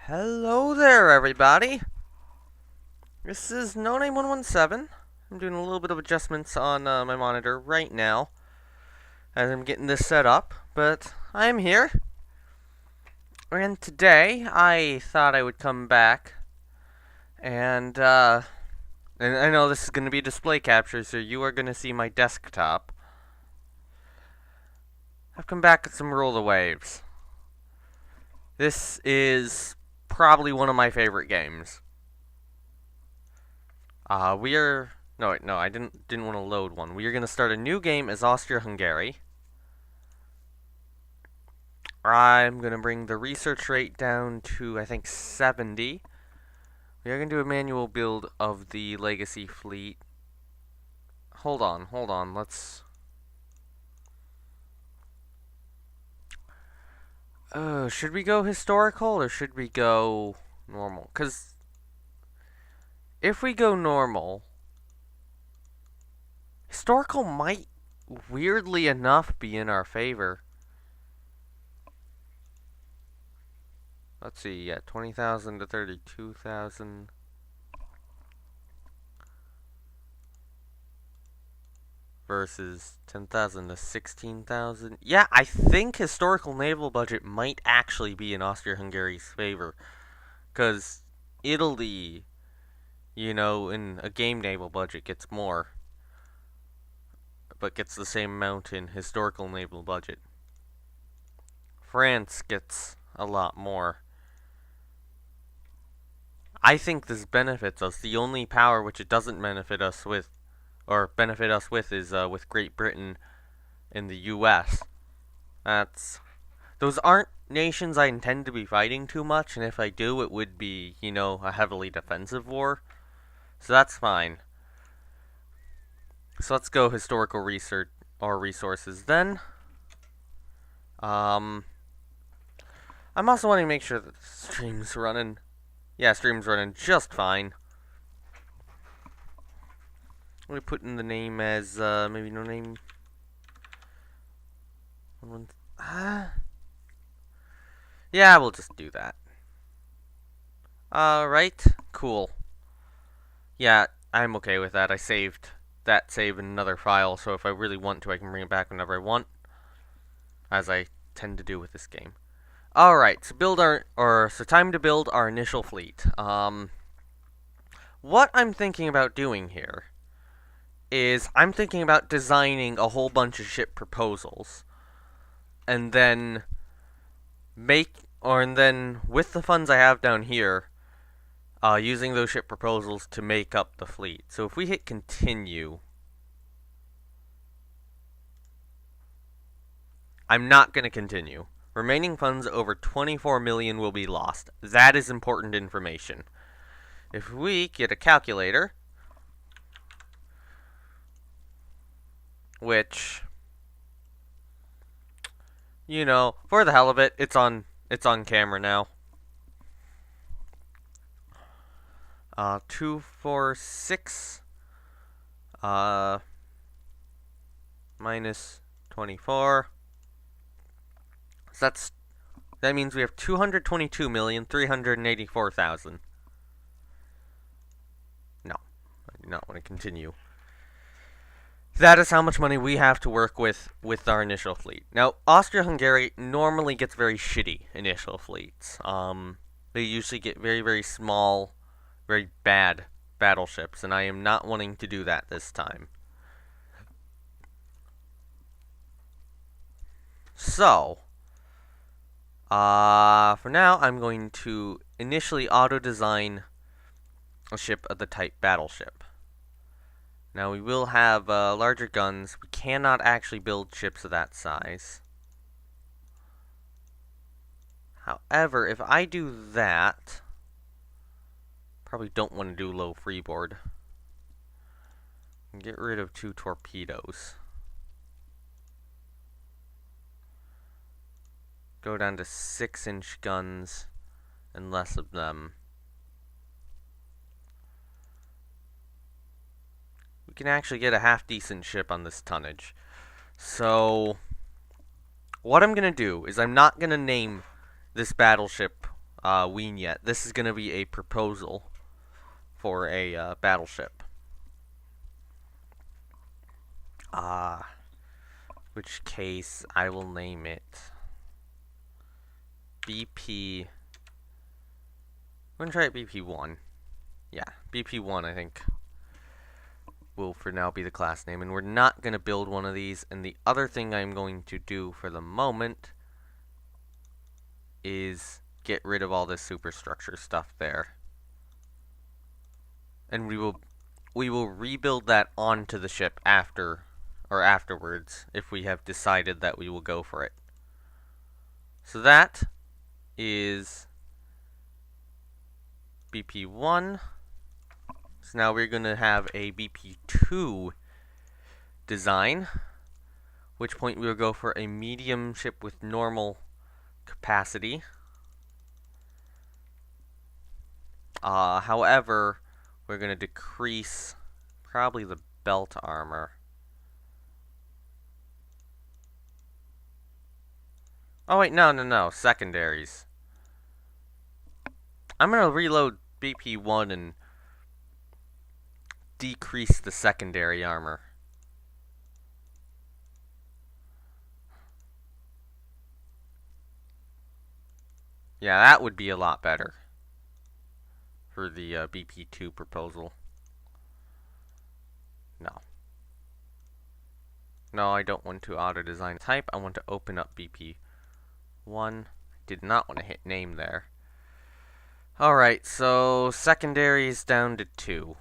Hello there, everybody. This is No Name 117. I'm doing a little bit of adjustments on my monitor right now as I'm getting this set up, but I am here. And today I thought I would come back and I know this is going to be display capture, so you are going to see my desktop. I've come back with some Rule the Waves. This is probably one of my favorite games. No, wait, no, I didn't want to load one. We are gonna start a new game as Austria Hungary. I'm gonna bring the research rate down to I think 70. We are gonna do a manual build of the legacy fleet. Hold on. Should we go historical or should we go normal? 'Cause if we go normal, historical might, weirdly enough, be in our favor. Let's see, yeah, 20,000 to 32,000. Versus 10,000 to 16,000. Yeah, I think historical naval budget might actually be in Austria-Hungary's favor. Because Italy, in a game naval budget gets more. But gets the same amount in historical naval budget. France gets a lot more. I think this benefits us. The only power which it doesn't benefit us with is with Great Britain and the U.S. Those aren't nations I intend to be fighting too much, and if I do, it would be, a heavily defensive war. So that's fine. So let's go historical research or resources then. I'm also wanting to make sure that the stream's running. Yeah, stream's running just fine. I'm gonna put in the name as maybe no name. Yeah, we'll just do that. Alright, cool. Yeah, I'm okay with that. I saved that save in another file, so if I really want to, I can bring it back whenever I want, as I tend to do with this game. Alright, so time to build our initial fleet. What I'm thinking about doing here is I'm thinking about designing a whole bunch of ship proposals, and then with the funds I have down here, using those ship proposals to make up the fleet. So if we hit continue, I'm not going to continue. Remaining funds over 24 million will be lost. That is important information. If we get a calculator, which, for the hell of it, it's on camera now. 246 minus 24. So that means we have 222,384,000. No, I do not want to continue. That is how much money we have to work with our initial fleet. Now, Austria-Hungary normally gets very shitty initial fleets. They usually get very, very small, very bad battleships, and I am not wanting to do that this time. So, for now, I'm going to initially auto-design a ship of the type battleship. Now, we will have larger guns. We cannot actually build ships of that size. However, if I do that, probably don't want to do low freeboard. Get rid of 2 torpedoes. Go down to 6-inch guns and less of them. We can actually get a half-decent ship on this tonnage. So, what I'm going to do is I'm not going to name this battleship wean yet. This is going to be a proposal for a battleship. Which case I will name it BP. I'm going to try it BP1. Yeah, BP1 I think will for now be the class name. And we're not going to build one of these. And the other thing I'm going to do for the moment is get rid of all this superstructure stuff there. And we will rebuild that onto the ship afterwards if we have decided that we will go for it. So that is BP1. So now we're going to have a BP2 design, which point we will go for a medium ship with normal capacity. However, we're going to decrease probably the belt armor. Oh wait, no, secondaries. I'm going to reload BP1 and decrease the secondary armor. Yeah, that would be a lot better for the BP2 proposal. No, I don't want to auto-design type. I want to open up BP1. Did not want to hit name there. Alright, so secondaries down to 2.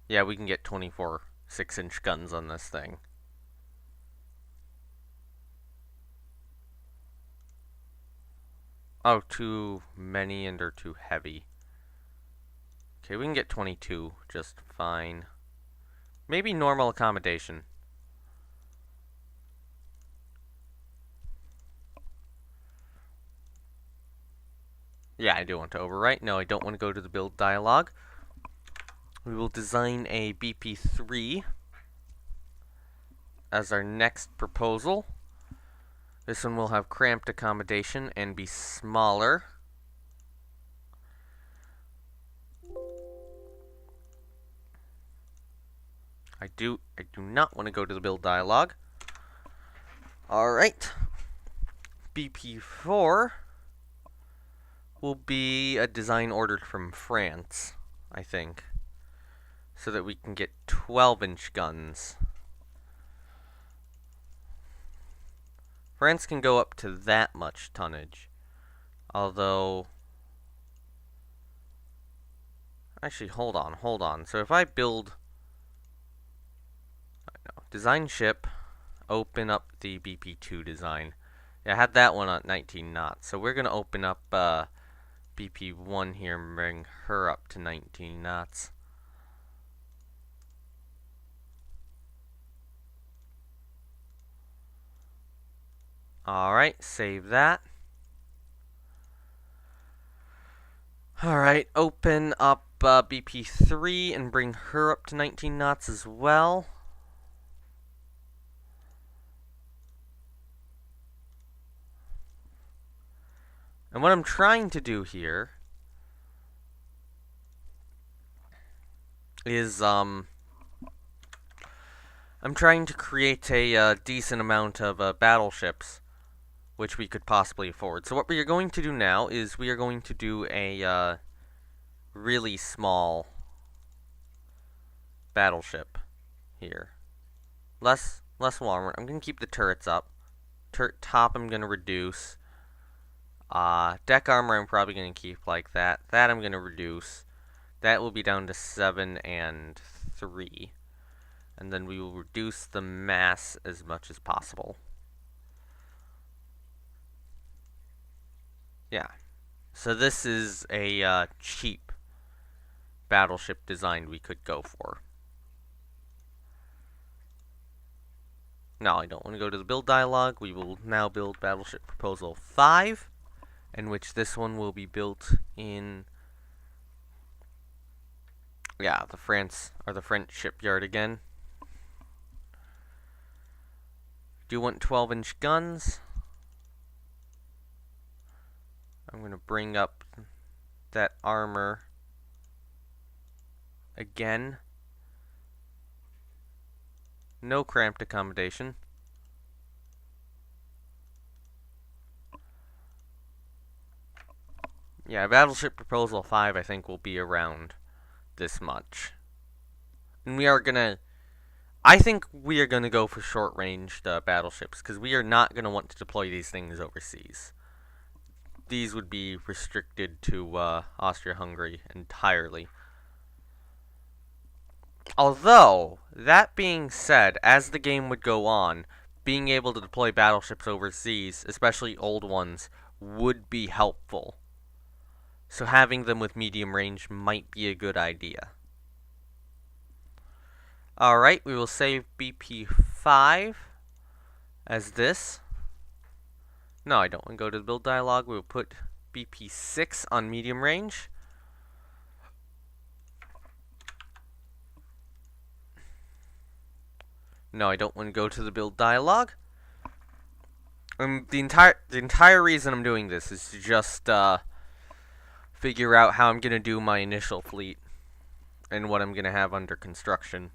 Yeah, we can get 24 6-inch guns on this thing. Oh, too many and are too heavy. Okay, we can get 22 just fine. Maybe normal accommodation. Yeah, I do want to overwrite. No, I don't want to go to the build dialog. We will design a BP3 as our next proposal. This one will have cramped accommodation and be smaller. I do not want to go to the build dialog. Alright. BP4 will be a design ordered from France, I think, so that we can get 12-inch guns. France can go up to that much tonnage, although... Actually, hold on. So if I build... design ship, open up the BP2 design. Yeah, I had that one at 19 knots, so we're going to open up BP1 here and bring her up to 19 knots. Alright, save that. Alright, open up BP3 and bring her up to 19 knots as well. And what I'm trying to do here is, I'm trying to create a decent amount of battleships which we could possibly afford. So what we are going to do now is we are going to do a really small battleship here. Less armor. I'm going to keep the turrets up. Turret top I'm going to reduce. Deck armor I'm probably going to keep like that. That I'm going to reduce. That will be down to 7 and 3. And then we will reduce the mass as much as possible. Yeah. So this is a cheap battleship design we could go for. No, I don't want to go to the build dialog. We will now build Battleship Proposal 5, in which this one will be built in, yeah, the French shipyard again. Do want 12-inch guns. I'm going to bring up that armor again. No cramped accommodation. Yeah, Battleship Proposal 5 I think will be around this much. And I think we are gonna go for short-ranged battleships, because we are not gonna want to deploy these things overseas. These would be restricted to Austria Hungary entirely. Although, that being said, as the game would go on, being able to deploy battleships overseas, especially old ones, would be helpful. So having them with medium range might be a good idea. Alright, we will save BP5 as this. No, I don't want to go to the build dialog. We will put BP6 on medium range. No, I don't want to go to the build dialog. The entire reason I'm doing this is to just figure out how I'm going to do my initial fleet and what I'm going to have under construction.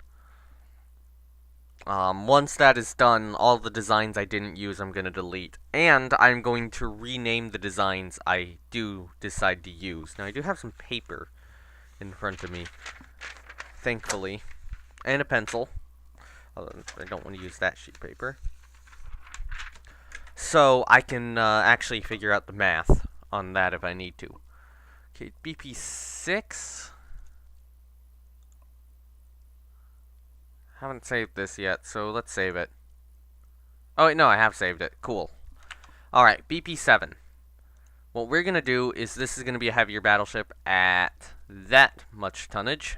Once that is done, all the designs I didn't use I'm going to delete. And I'm going to rename the designs I do decide to use. Now, I do have some paper in front of me, thankfully, and a pencil. Although I don't want to use that sheet of paper. So I can actually figure out the math on that if I need to. Okay, BP6. Haven't saved this yet, so let's save it. Oh, wait, no, I have saved it. Cool. Alright, BP7. What we're going to do is this is going to be a heavier battleship at that much tonnage.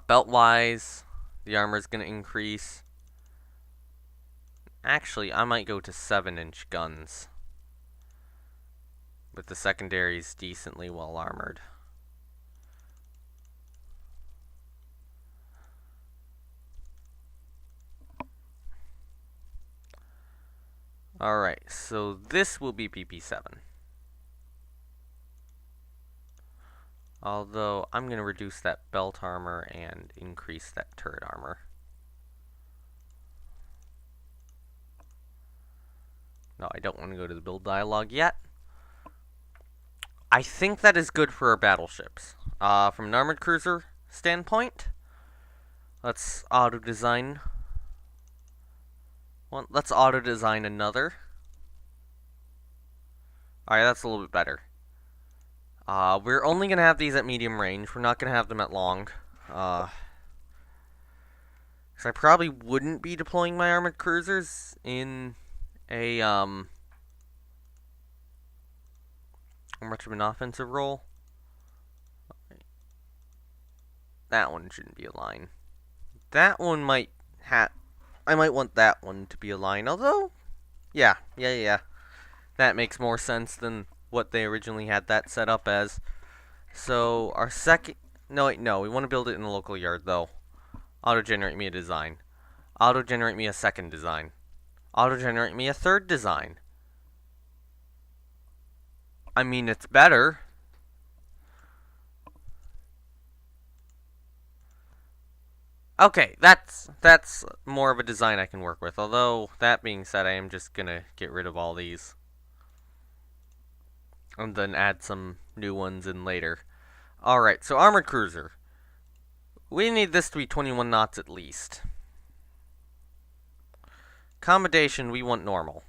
Belt-wise, the armor is going to increase. Actually, I might go to 7-inch guns, with the secondaries decently well armored. Alright, so this will be PP7. Although, I'm going to reduce that belt armor and increase that turret armor. No, I don't want to go to the build dialog yet. I think that is good for our battleships. From an armored cruiser standpoint, let's auto-design one. Let's auto-design another. Alright, that's a little bit better. We're only going to have these at medium range. We're not going to have them at long. Because I probably wouldn't be deploying my armored cruisers in a, much of an offensive role. That one shouldn't be a line. That one might have... I might want that one to be a line, although... Yeah. That makes more sense than what they originally had that set up as. So, our second... No, wait, no. We want to build it in the local yard, though. Auto-generate me a design. Auto-generate me a second design. Auto-generate me a third design. I mean, it's better. Okay, that's more of a design I can work with. Although, that being said, I am just gonna get rid of all these. And then add some new ones in later. Alright, so Armored Cruiser. We need this to be 21 knots at least. Accommodation, we want normal.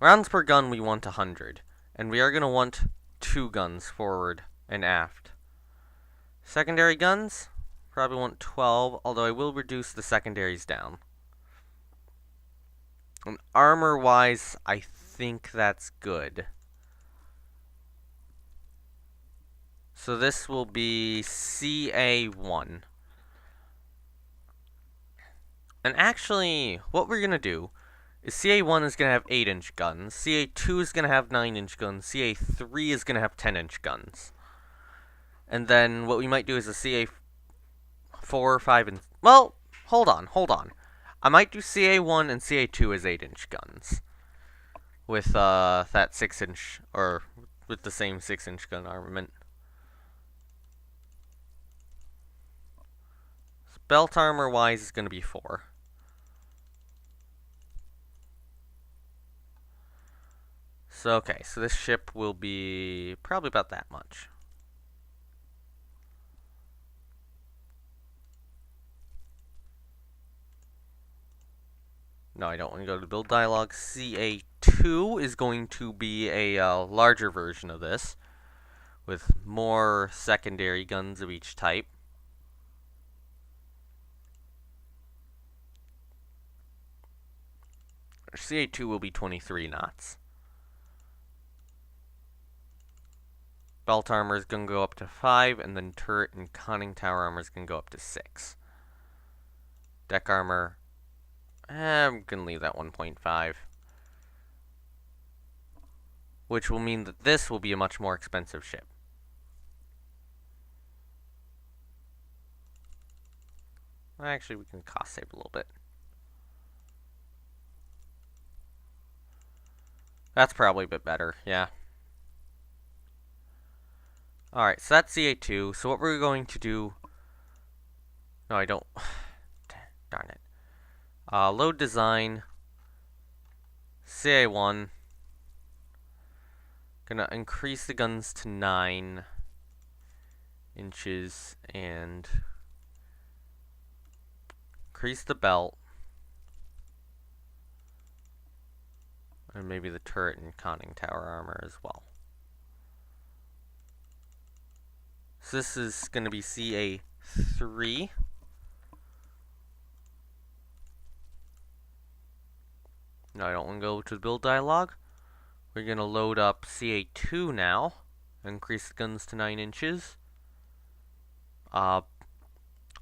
Rounds per gun, we want 100. And we are going to want 2 guns forward and aft. Secondary guns, probably want 12, although I will reduce the secondaries down. And armor-wise, I think that's good. So this will be CA1. And actually, what we're going to do is CA1 is going to have 8-inch guns, CA2 is going to have 9-inch guns, CA3 is going to have 10-inch guns. And then what we might do is a CA4, 5, and... Well, hold on. I might do CA1 and CA2 as 8-inch guns. with that 6-inch, or with the same 6-inch gun armament. So belt armor wise is going to be 4. So okay, so this ship will be probably about that much. No, I don't want to go to build dialogue. CA2 is going to be a larger version of this, with more secondary guns of each type. CA2 will be 23 knots. Belt armor is going to go up to 5, and then turret and conning tower armor is going to go up to 6. Deck armor, I'm going to leave that 1.5. Which will mean that this will be a much more expensive ship. Actually, we can cost save a little bit. That's probably a bit better, yeah. Alright, so that's CA2. So what we're going to do... No, I don't... Darn it. Load design. CA1. Gonna increase the guns to 9 inches and increase the belt. And maybe the turret and conning tower armor as well. So this is going to be CA3. No, I don't want to go to the build dialogue. We're going to load up CA2 now. Increase the guns to 9 inches.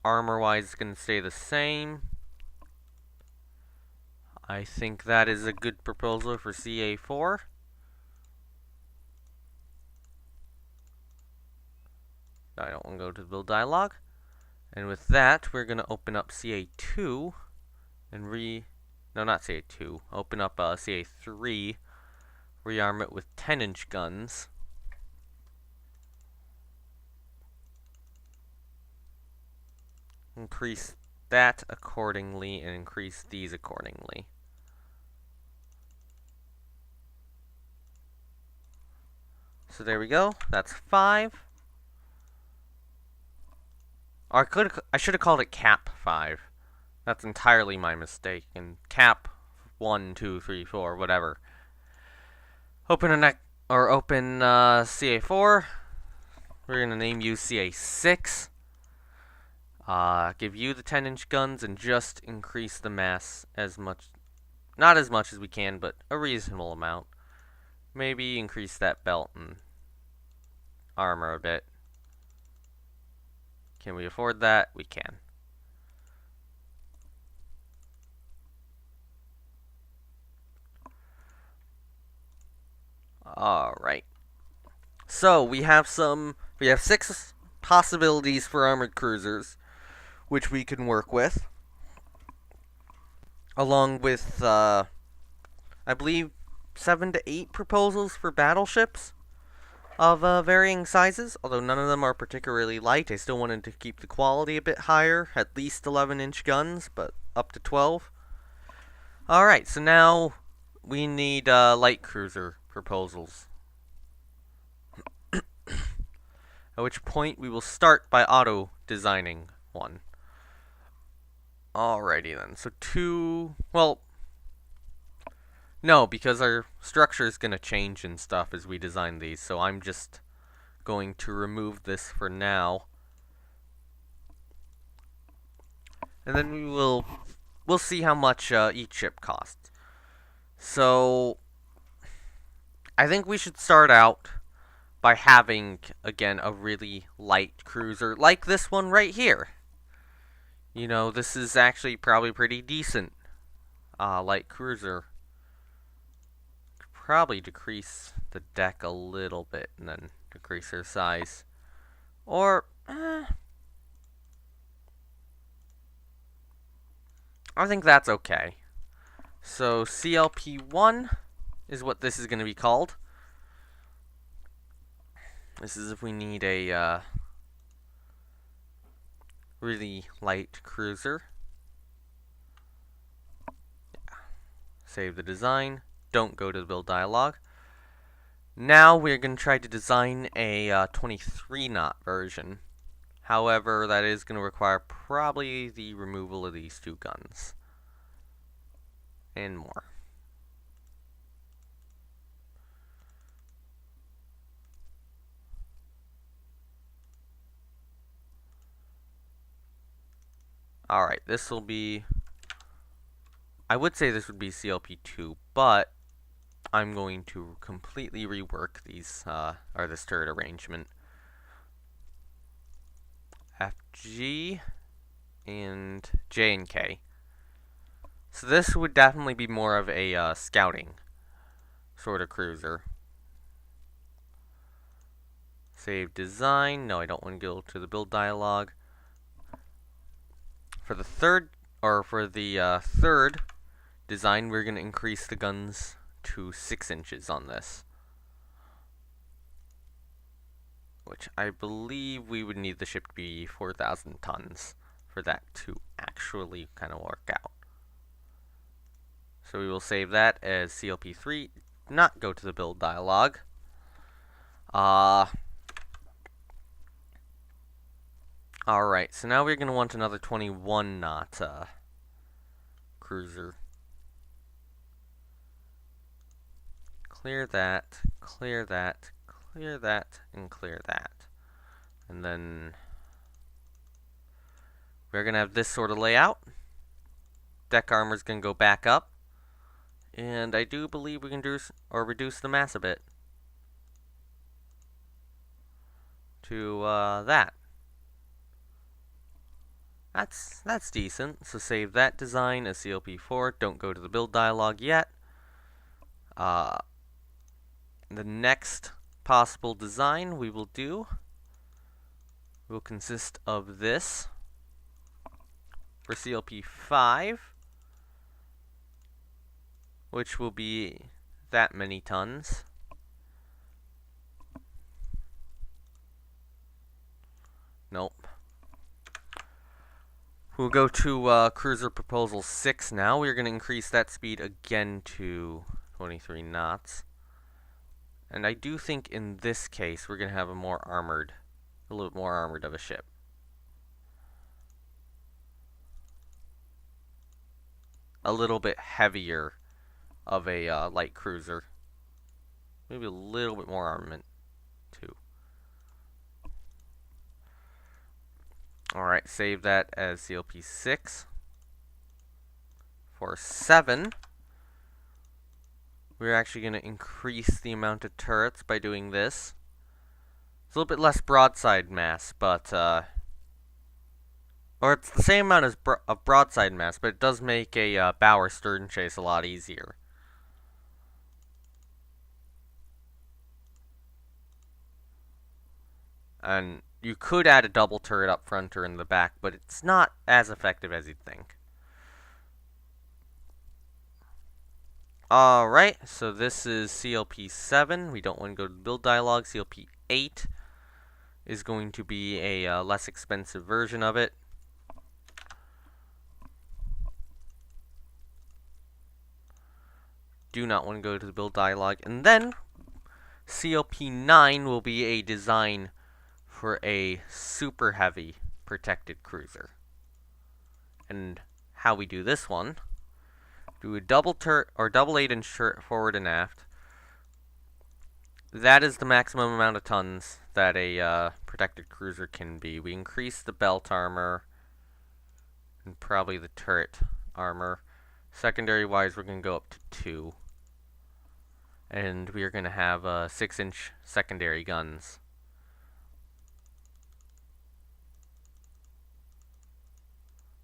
Armor-wise, it's going to stay the same. I think that is a good proposal for CA4. No, I don't want to go to the build dialogue. And with that, we're going to open up CA2 and no, not CA2. Open up CA3. Rearm it with 10-inch guns. Increase that accordingly and increase these accordingly. So there we go. That's 5. Or I should have called it Cap 5. That's entirely my mistake. And Cap 1, 2, 3, 4, whatever. Open CA4. We're gonna name you CA6. Give you the 10-inch guns and just increase the mass as much, not as much as we can, but a reasonable amount. Maybe increase that belt and armor a bit. Can we afford that? We can. Alright. So we have 6 possibilities for armored cruisers, which we can work with. Along with, I believe, 7 to 8 proposals for battleships of varying sizes, although none of them are particularly light. I still wanted to keep the quality a bit higher, at least 11-inch guns, but up to 12. Alright, so now we need light cruiser proposals. At which point we will start by auto-designing one. Alrighty then, so 2... Well, no, because our structure is going to change and stuff as we design these, so I'm just going to remove this for now. And then we'll see how much each ship costs. So, I think we should start out by having, again, a really light cruiser, like this one right here. You know, this is actually probably pretty decent light cruiser. Probably decrease the deck a little bit and then decrease their size. Or, I think that's okay. So CLP1 is what this is going to be called. This is if we need a really light cruiser. Yeah. Save the design. Don't go to the build dialog. Now we're going to try to design a 23 knot version. However, that is going to require probably the removal of these two guns. And more. Alright, this will be... I would say this would be CLP2, but I'm going to completely rework these, or this turret arrangement. FG and J and K. So this would definitely be more of a scouting sort of cruiser. Save design. No, I don't want to go to the build dialog. For the third design, we're going to increase the guns to 6 inches on this, which I believe we would need the ship to be 4,000 tons for that to actually kind of work out. So we will save that as CLP3, not go to the build dialog. Alright, so now we're going to want another 21 knot cruiser. Clear that, clear that, clear that, and clear that. And then we're going to have this sort of layout. Deck armor is going to go back up. And I do believe we can reduce the mass a bit to that. That's decent. So save that design as CLP4. Don't go to the build dialog yet. The next possible design we will do will consist of this for CLP5, which will be that many tons. Nope. We'll go to Cruiser Proposal 6 now. We're going to increase that speed again to 23 knots. And I do think in this case we're going to have a little bit more armored of a ship. A little bit heavier of a light cruiser. Maybe a little bit more armament too. Alright, save that as CLP6. For 7, we're actually going to increase the amount of turrets by doing this. It's a little bit less broadside mass, but or it's the same amount of broadside mass, but it does make a bow or stern chase a lot easier. And you could add a double turret up front or in the back, but it's not as effective as you'd think. Alright, so this is CLP7. We don't want to go to the build dialog. CLP8 is going to be a less expensive version of it. Do not want to go to the build dialog. And then CLP9 will be a design for a super heavy protected cruiser. And how we do this one, do a double turret or double 8-inch turret forward and aft. That is the maximum amount of tons that a protected cruiser can be. We increase the belt armor and probably the turret armor. Secondary wise, we're going to go up to 2. And we are going to have 6-inch secondary guns.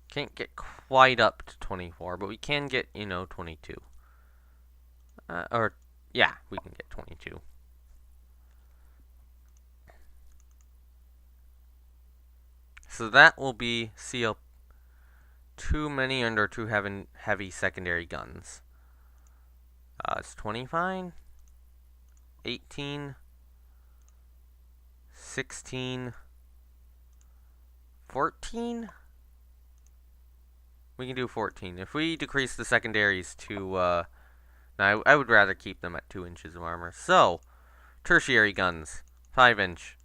Can't get quite up to 24, but we can get, 22. Yeah, we can get 22. So that will be CL too many and or too heavy secondary guns. It's 20 fine. 18. 16. 14? We can do 14. If we decrease the secondaries to, now I would rather keep them at 2 inches of armor. So, tertiary guns. 5 inch.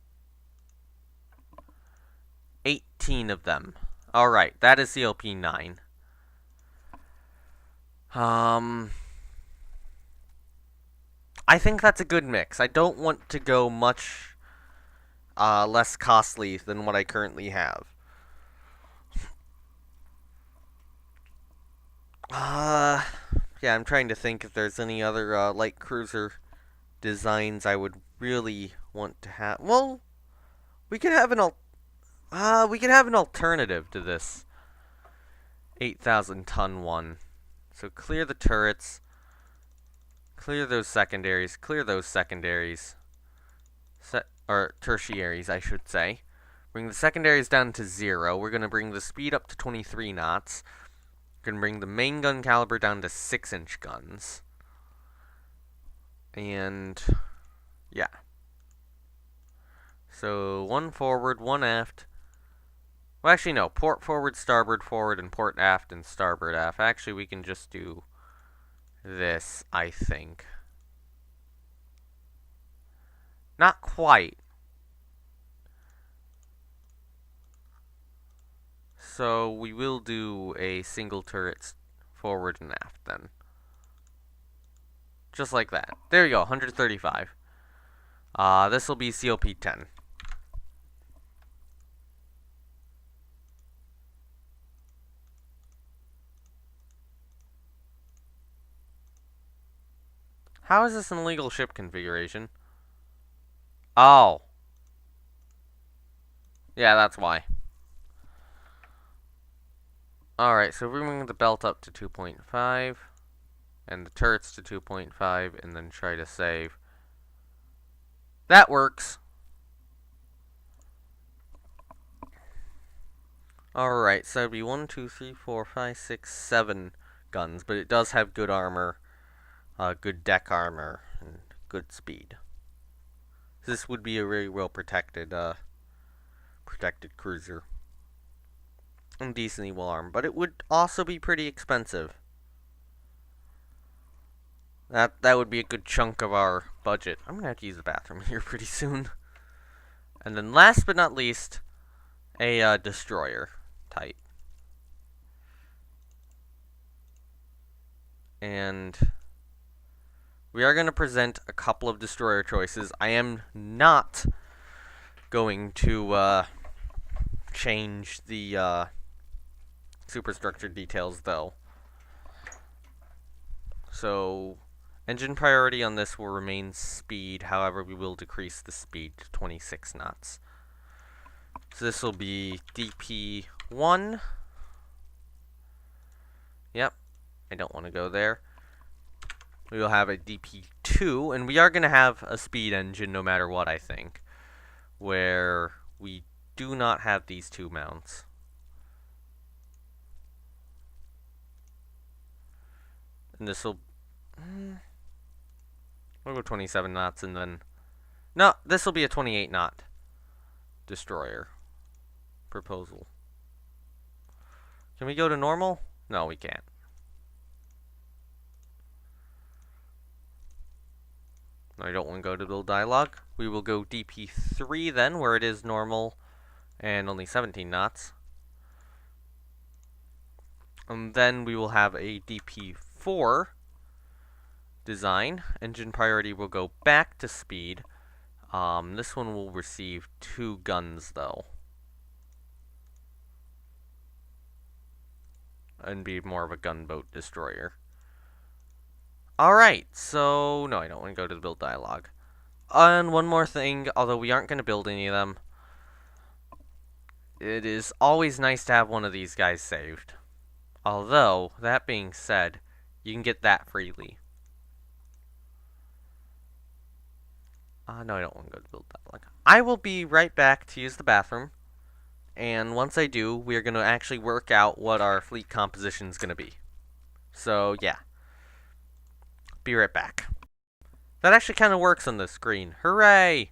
18 of them. Alright, that is CLP 9. I think that's a good mix. I don't want to go much less costly than what I currently have. Yeah, I'm trying to think if there's any other light cruiser designs I would really want to have. Well, we could have an alternative to this 8,000 ton one. So clear the turrets, clear those secondaries, or tertiaries, I should say. Bring the secondaries down to 0. We're going to bring the speed up to 23 knots. We're going to bring the main gun caliber down to 6-inch guns. And, yeah. So, 1 forward, 1 aft. Well, actually, no. Port forward, starboard forward, and port aft and starboard aft. Actually, we can just do this, I think. Not quite. So, we will do a single turret forward and aft, then. Just like that. There you go, 135. This will be CLP 10. How is this an illegal ship configuration? Oh. Yeah, that's why. Alright, so we're bringing the belt up to 2.5. And the turrets to 2.5. And then try to save. That works. Alright, so it'd be 1, 2, 3, 4, 5, 6, 7 guns. But it does have good armor. Good deck armor. And good speed. This would be a very well protected cruiser. And decently well armed. But it would also be pretty expensive. That would be a good chunk of our budget. I'm going to have to use the bathroom here pretty soon. And then last but not least, a destroyer type. And we are going to present a couple of destroyer choices. I am not going to change the superstructure details, though. So, engine priority on this will remain speed. However, we will decrease the speed to 26 knots. So this will be DP1. Yep, I don't want to go there. We will have a DP2, and we are going to have a speed engine no matter what, I think. Where we do not have these two mounts. And this will... we'll go 27 knots and then... No, this will be a 28 knot destroyer proposal. Can we go to normal? No, we can't. No, I don't want to go to build dialogue. We will go DP3 then, where it is normal and only 17 knots. And then we will have a DP4 design. Engine priority will go back to speed. This one will receive 2 guns, though. And be more of a gunboat destroyer. Alright, so... No, I don't want to go to the build dialogue. And one more thing, although we aren't going to build any of them. It is always nice to have one of these guys saved. Although, that being said, you can get that freely. No, I don't want to go to the build dialogue. I will be right back to use the bathroom. And once I do, we are going to actually work out what our fleet composition is going to be. So, yeah. Be right back. That actually kind of works on the screen. Hooray!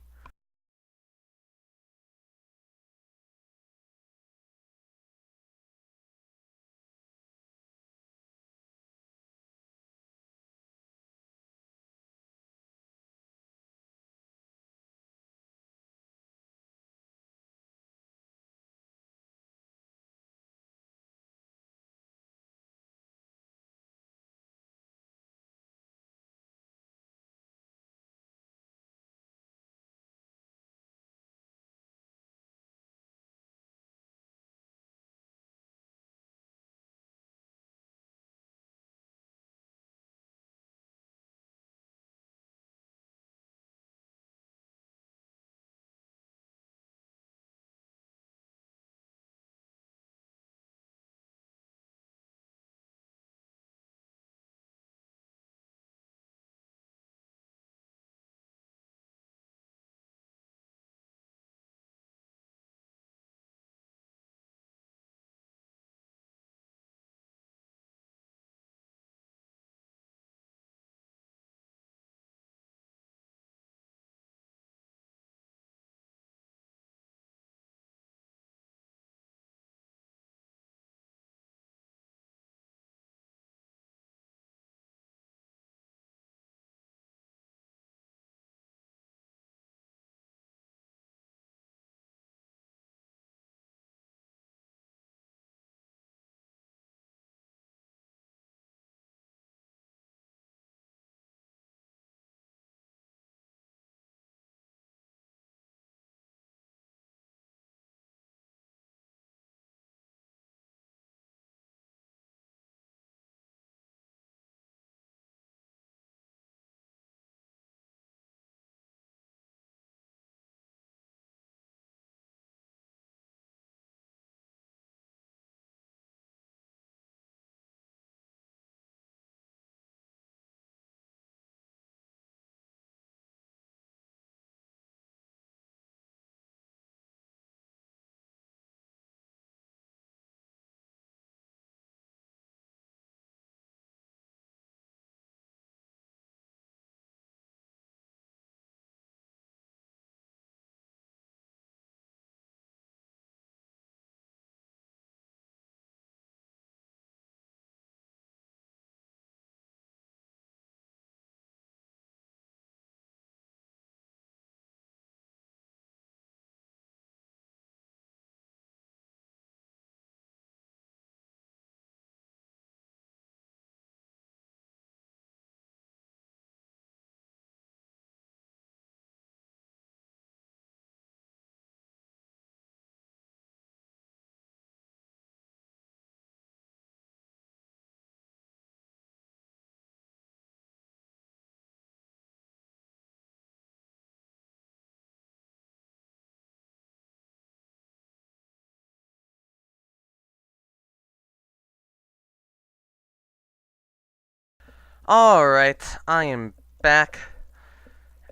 Alright, I am back,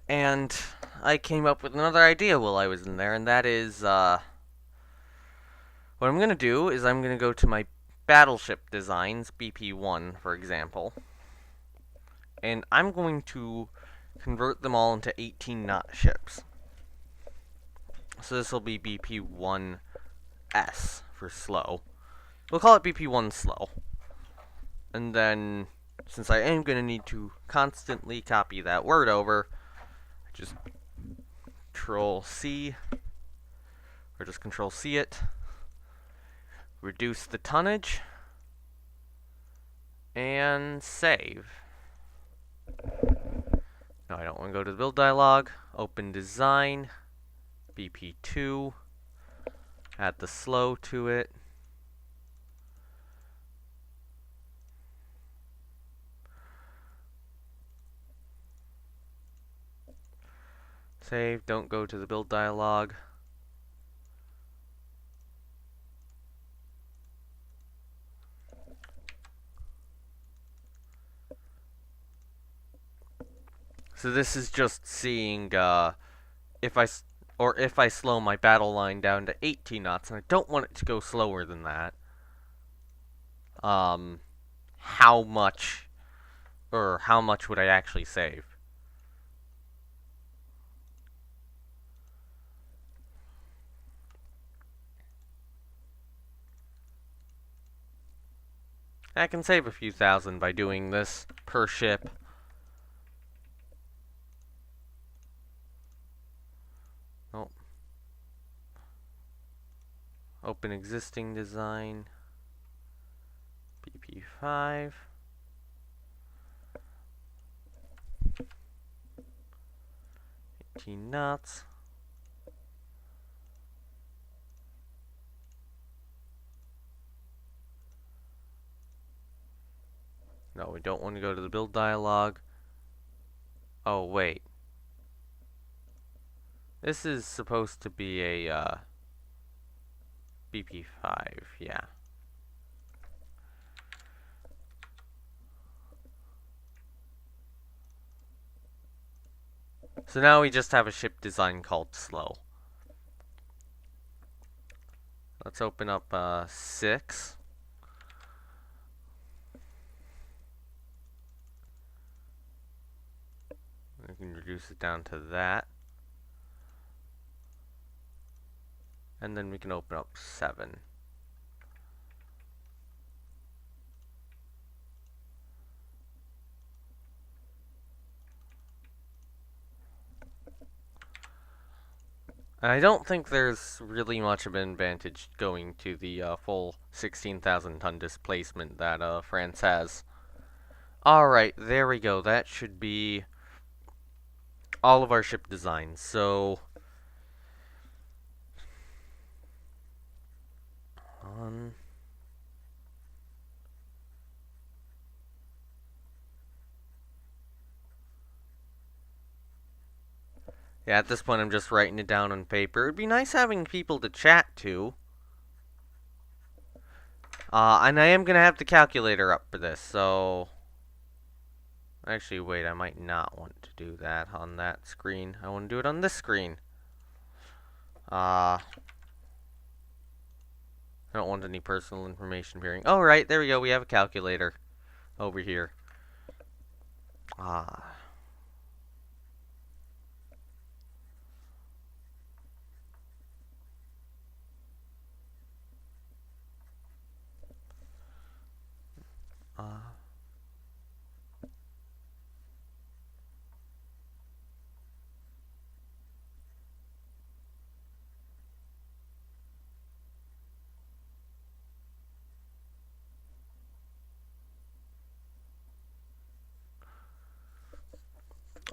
and I came up with another idea while I was in there, and that is, what I'm gonna do is I'm gonna go to my battleship designs, BP1, for example, and I'm going to convert them all into 18-knot ships. So this will be BP1S for slow. We'll call it BP1 slow. And then, since I am going to need to constantly copy that word over, just Control C, or just Control C it, reduce the tonnage, and save. No, I don't want to go to the build dialog, open design, BP2, add the slow to it. Save, don't go to the build dialog. So this is just seeing if I slow my battle line down to 18 knots, and I don't want it to go slower than that. How much Or how much would I actually save? I can save a few thousand by doing this per ship. Oh. Open existing design. BP5. Knots. No, we don't want to go to the build dialog. Oh, wait. This is supposed to be a BP5, yeah. So now we just have a ship design called slow. Let's open up 6. We can reduce it down to that. And then we can open up 7. I don't think there's really much of an advantage going to the full 16,000 ton displacement that France has. Alright, there we go. That should be all of our ship designs. So, yeah, at this point I'm just writing it down on paper. It'd be nice having people to chat to. And I am going to have the calculator up for this, so... Actually, wait, I might not want to do that on that screen. I want to do it on this screen. I don't want any personal information appearing. Oh, right, there we go. We have a calculator over here.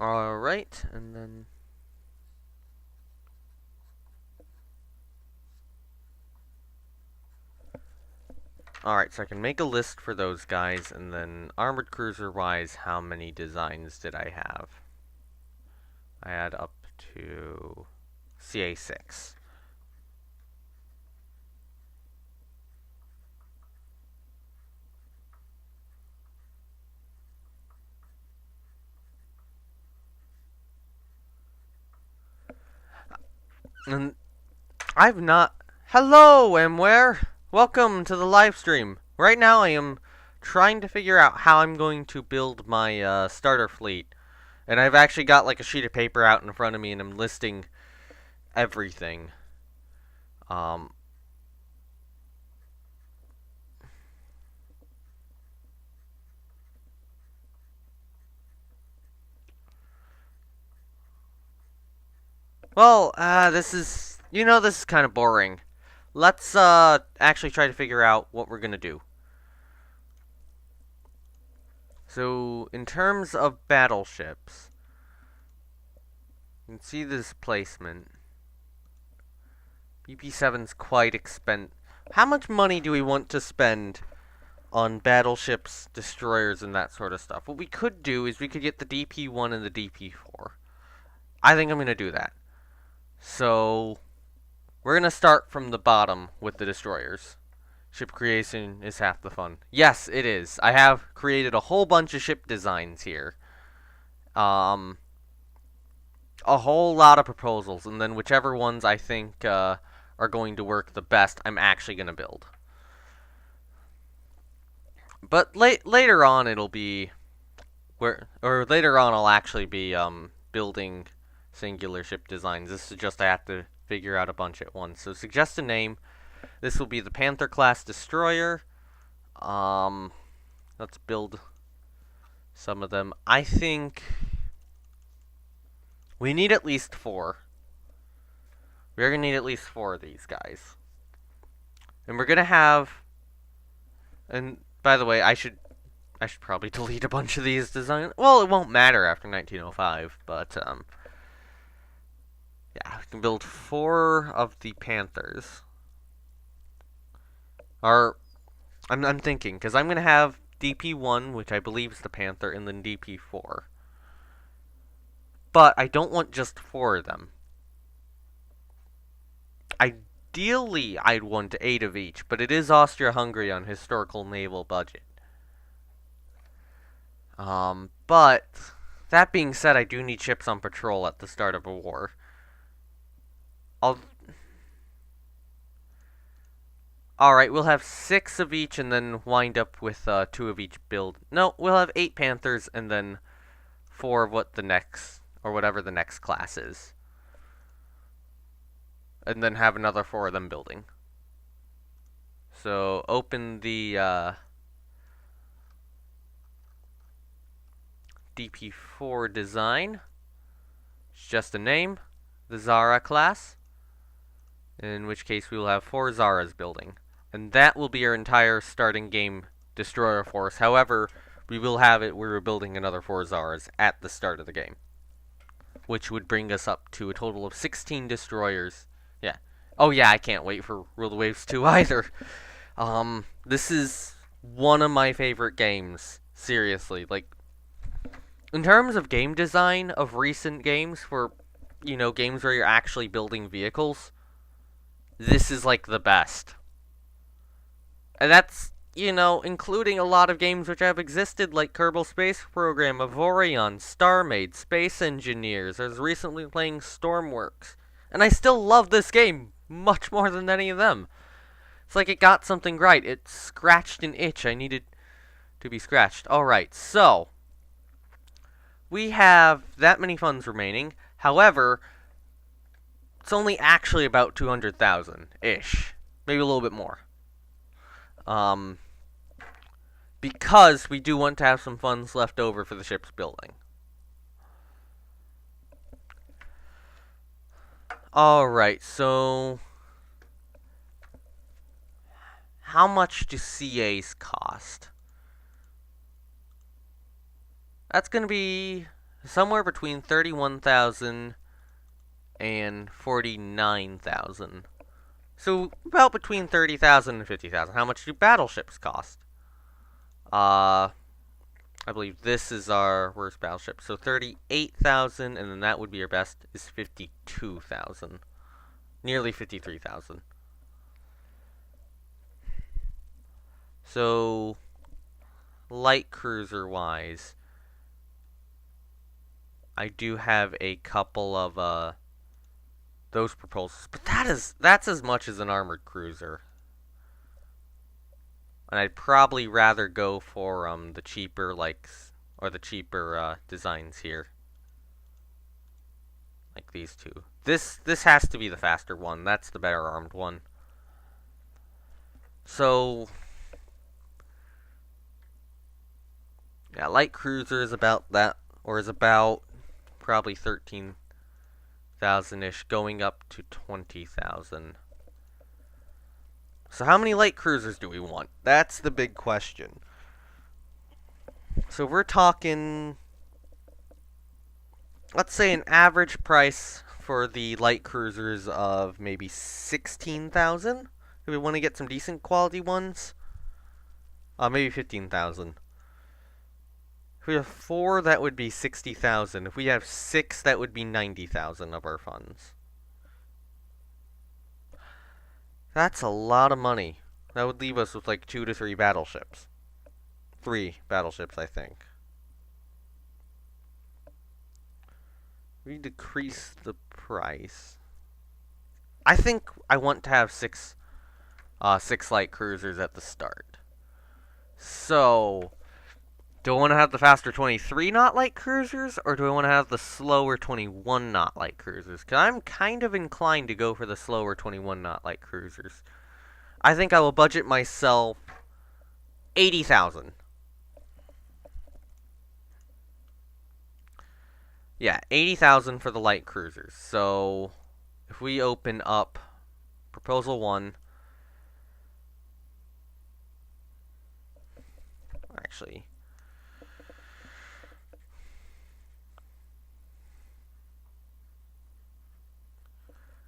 Alright, and then... Alright, so I can make a list for those guys, and then armored cruiser-wise, how many designs did I have? I had up to CA6. And I've not... Hello, Amware! Welcome to the live stream. Right now I am trying to figure out how I'm going to build my starter fleet. And I've actually got like a sheet of paper out in front of me and I'm listing everything. Well, this is... You know, this is kind of boring. Let's, actually try to figure out what we're gonna do. So, in terms of battleships, you can see the displacement. BP7's quite expensive. How much money do we want to spend on battleships, destroyers, and that sort of stuff? What we could do is we could get the DP1 and the DP4. I think I'm gonna do that. So, we're gonna start from the bottom with the destroyers. Ship creation is half the fun. Yes, it is. I have created a whole bunch of ship designs here. A whole lot of proposals, and then whichever ones I think are going to work the best, I'm actually gonna build. But later on, it'll be or later on I'll actually be building singular ship designs. This is just I have to figure out a bunch at once. So suggest a name. This will be the Panther class destroyer. Let's build some of them. I think we need at least 4. We're gonna need at least 4 of these guys. And we're gonna have, and by the way, I should probably delete a bunch of these designs. Well, it won't matter after 1905, but yeah, we can build 4 of the Panthers. I'm thinking, because I'm gonna have DP1, which I believe is the Panther, and then DP4. But I don't want just 4 of them. Ideally, I'd want 8 of each, but it is Austria Hungary on historical naval budget. But that being said, I do need ships on patrol at the start of a war. Alright, we'll have 6 of each and then wind up with 2 of each build. No, we'll have 8 Panthers and then 4 of what the next, or whatever the next class is. And then have another 4 of them building. So, open the DP4 design. It's just a name, the Zara class. In which case we will have 4 Zaras building. And that will be our entire starting game destroyer force. However, we will have it where we're building another 4 Zaras at the start of the game. Which would bring us up to a total of 16 destroyers. Yeah. Oh yeah, I can't wait for Rule the Waves 2 either. This is one of my favorite games. Seriously. Like, in terms of game design of recent games, for, you know, games where you're actually building vehicles, this is like the best. And that's, you know, including a lot of games which have existed, like Kerbal Space Program, Avorion, StarMade, Space Engineers. I was recently playing Stormworks. And I still love this game much more than any of them. It's like it got something right. It scratched an itch I needed to be scratched. Alright, so we have that many funds remaining. However, it's only actually about 200,000-ish. Maybe a little bit more. Because we do want to have some funds left over for the ship's building. Alright, so how much do CAs cost? That's going to be somewhere between 31,000 and 49,000. So about between 30,000 and 50,000. How much do battleships cost? I believe this is our worst battleship. So 38,000, and then that would be our best, is 52,000. Nearly 53,000. So, light cruiser wise, I do have a couple of those proposals, but that's as much as an armored cruiser. And I'd probably rather go for the cheaper designs here, like these two. This has to be the faster one. That's the better armed one. So yeah, light cruiser is about that, or is about probably 13,000-ish, going up to 20,000. So how many light cruisers do we want? That's the big question. So we're talking, let's say an average price for the light cruisers of maybe 16,000. If we want to get some decent quality ones, maybe 15,000. If we have 4, that would be 60,000. If we have 6, that would be 90,000 of our funds. That's a lot of money. That would leave us with like 2 to 3 battleships. 3 battleships, I think. We decrease the price. I think I want to have 6 light cruisers at the start. So Do I want to have the faster 23 knot light cruisers, or do I want to have the slower 21 knot light cruisers? Because I'm kind of inclined to go for the slower 21 knot light cruisers. I think I will budget myself 80,000. Yeah, 80,000 for the light cruisers. So, if we open up Proposal 1, actually,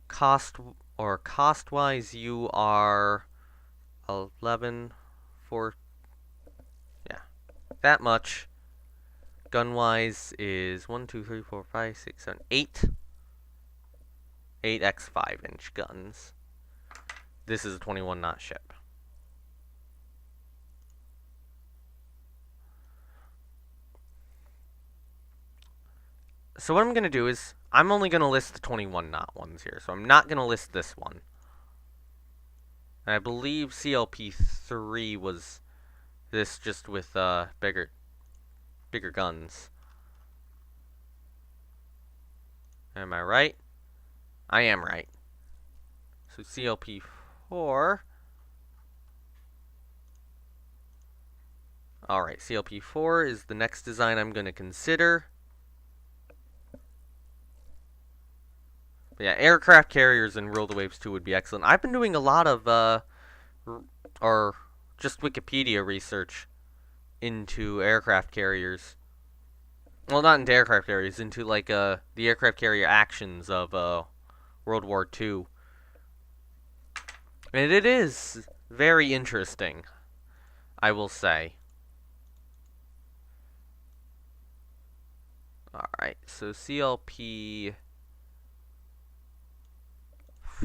cost-wise, you are 11 for, yeah, that much. Gun-wise is 1, 2, 3, 4, 5, 6, 7, 8. 8x 5-inch guns. This is a 21 knot ship. So what I'm going to do is, I'm only going to list the 21 knot ones here. So I'm not going to list this one. And I believe CLP3 was this, just with bigger guns. Am I right? I am right. So CLP4. Alright, CLP4 is the next design I'm going to consider. But yeah, aircraft carriers and Rule the Waves 2 would be excellent. I've been doing a lot of, or just Wikipedia research into aircraft carriers. Well, not into aircraft carriers, into, like, the aircraft carrier actions of, World War II. And it is very interesting, I will say. Alright, so CLP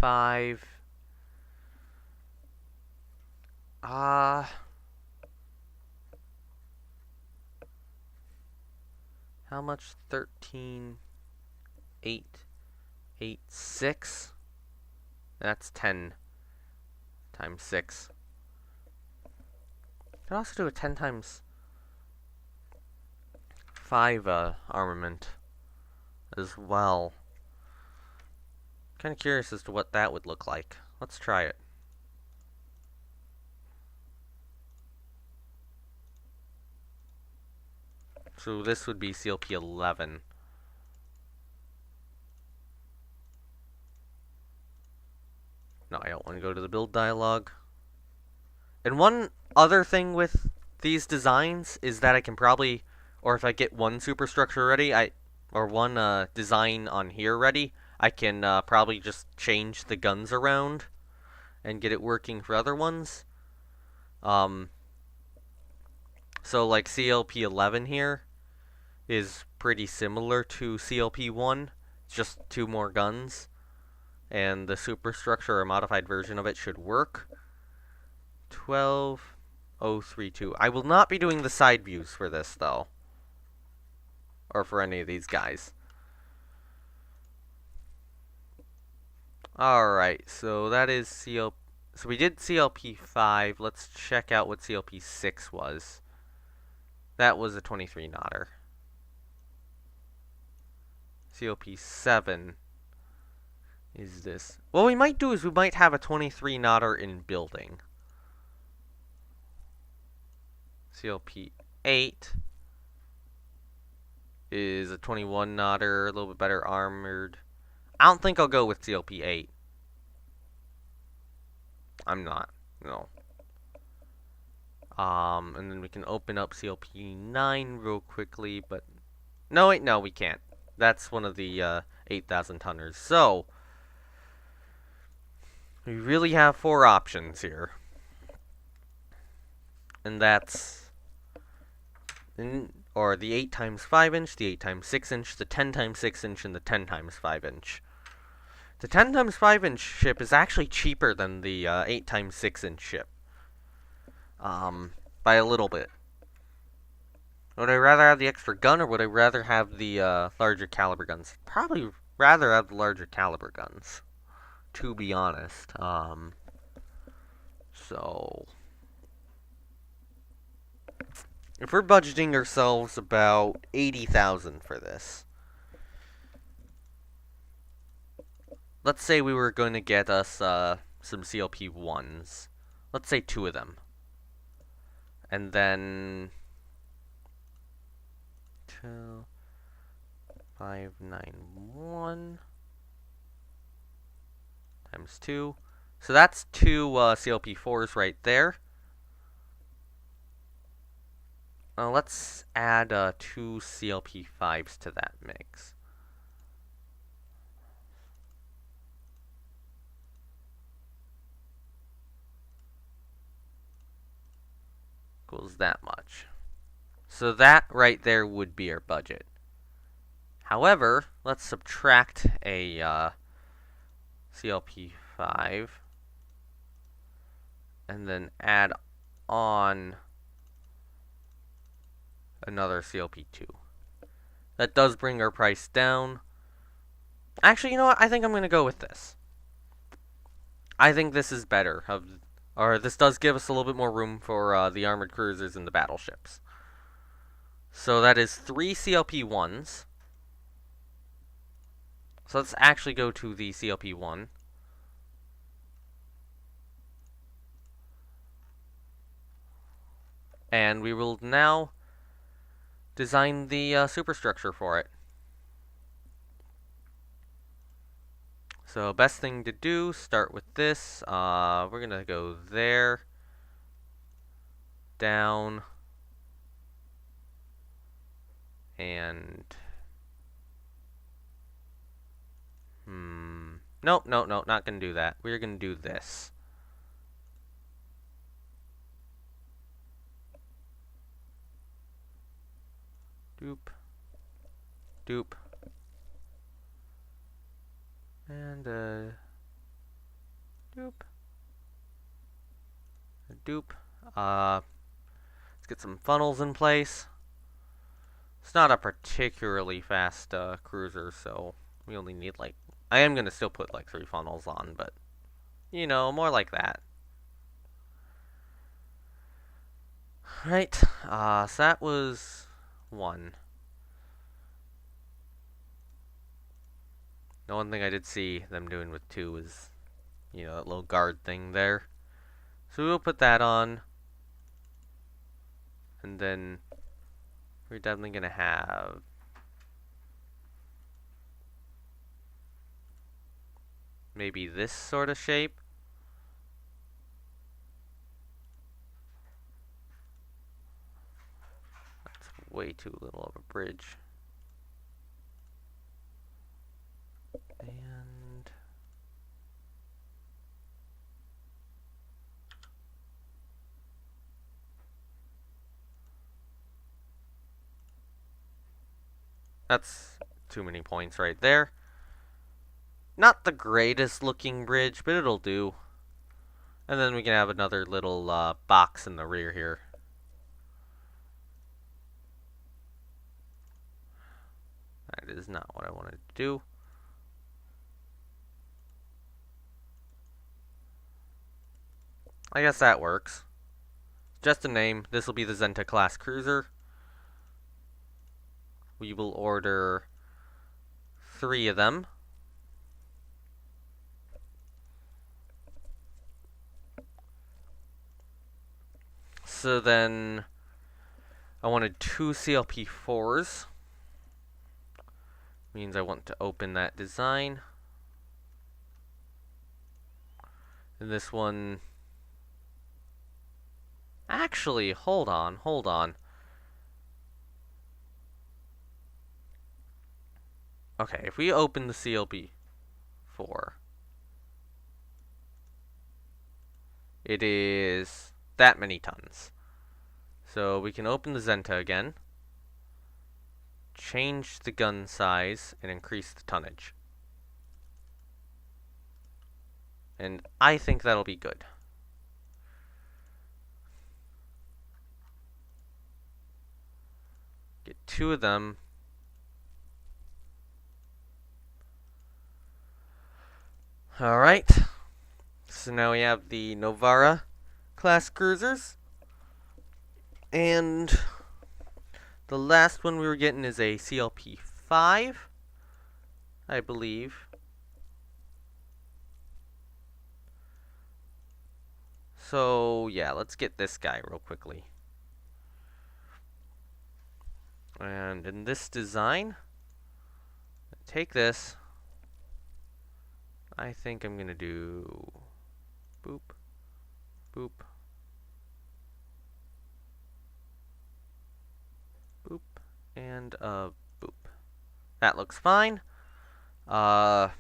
5. How much? 13, 8, 8, 6? That's 10 times 6. Could also do a 10 times 5 armament as well. Kind of curious as to what that would look like. Let's try it. So this would be CLP 11. No, I don't want to go to the build dialog. And one other thing with these designs is that I can probably, or if I get one superstructure ready, or one design on here ready, I can probably just change the guns around and get it working for other ones. So like CLP 11 here is pretty similar to CLP 1, it's just 2 more guns, and the superstructure or modified version of it should work. 12032. I will not be doing the side views for this though, or for any of these guys. Alright, so that is CLP. So we did CLP 5. Let's check out what CLP 6 was. That was a 23 knotter. CLP 7 is this. What we might do is we might have a 23 knotter in building. CLP 8 is a 21 knotter, a little bit better armored. I don't think I'll go with CLP 8. I'm not. No. And then we can open up CLP 9 real quickly, but no, wait, no, we can't. That's one of the 8,000 tonners. So we really have 4 options here, and that's or the 8 times 5 inch, the 8 times 6 inch, the 10 times 6 inch, and the 10 times 5 inch. The 10 times 5 inch ship is actually cheaper than the 8 times 6 inch ship. By a little bit. Would I rather have the extra gun, or would I rather have the larger caliber guns? Probably rather have the larger caliber guns, to be honest. So if we're budgeting ourselves about 80,000 for this, let's say we were going to get us some CLP 1s. Let's say 2 of them. And then 591 times 2. So that's 2 CLP 4s right there. Let's add 2 CLP 5s to that mix. Equals that much. So that right there would be our budget. However, let's subtract a CLP 5 and then add on another CLP 2. That does bring our price down. Actually, you know what? I think I'm going to go with this. I think this is better. Or this does give us a little bit more room for the armored cruisers and the battleships. So that is 3 CLP 1s. So let's actually go to the CLP 1. And we will now design the superstructure for it. So best thing to do, start with this. We're going to go there, down, and nope, not going to do that. We're going to do this. Doop, doop, and doop, doop. Let's get some funnels in place. It's not a particularly fast cruiser, so we only need like, I am going to still put like 3 funnels on, but you know, more like that. Right, so that was 1. The one thing I did see them doing with 2 is, you know, that little guard thing there. So we'll put that on. And then we're definitely going to have maybe this sort of shape. That's way too little of a bridge. And that's too many points right there. Not the greatest looking bridge, but it'll do. And then we can have another little box in the rear here. That is not what I wanted to do. I guess that works. Just a name. This will be the Zenta class cruiser. We will order 3 of them. So then I wanted 2 CLP 4s. Means I want to open that design. And this one, actually, hold on. Okay, if we open the CLP 4, it is that many tons. So we can open the Zenta again, change the gun size, and increase the tonnage. And I think that'll be good. Get 2 of them. Alright. So now we have the Novara class cruisers. And The last one we were getting is a CLP 5, I believe. So, yeah, let's get this guy real quickly. And in this design, take this. I think I'm going to do boop, boop, boop, and boop. That looks fine. Okay,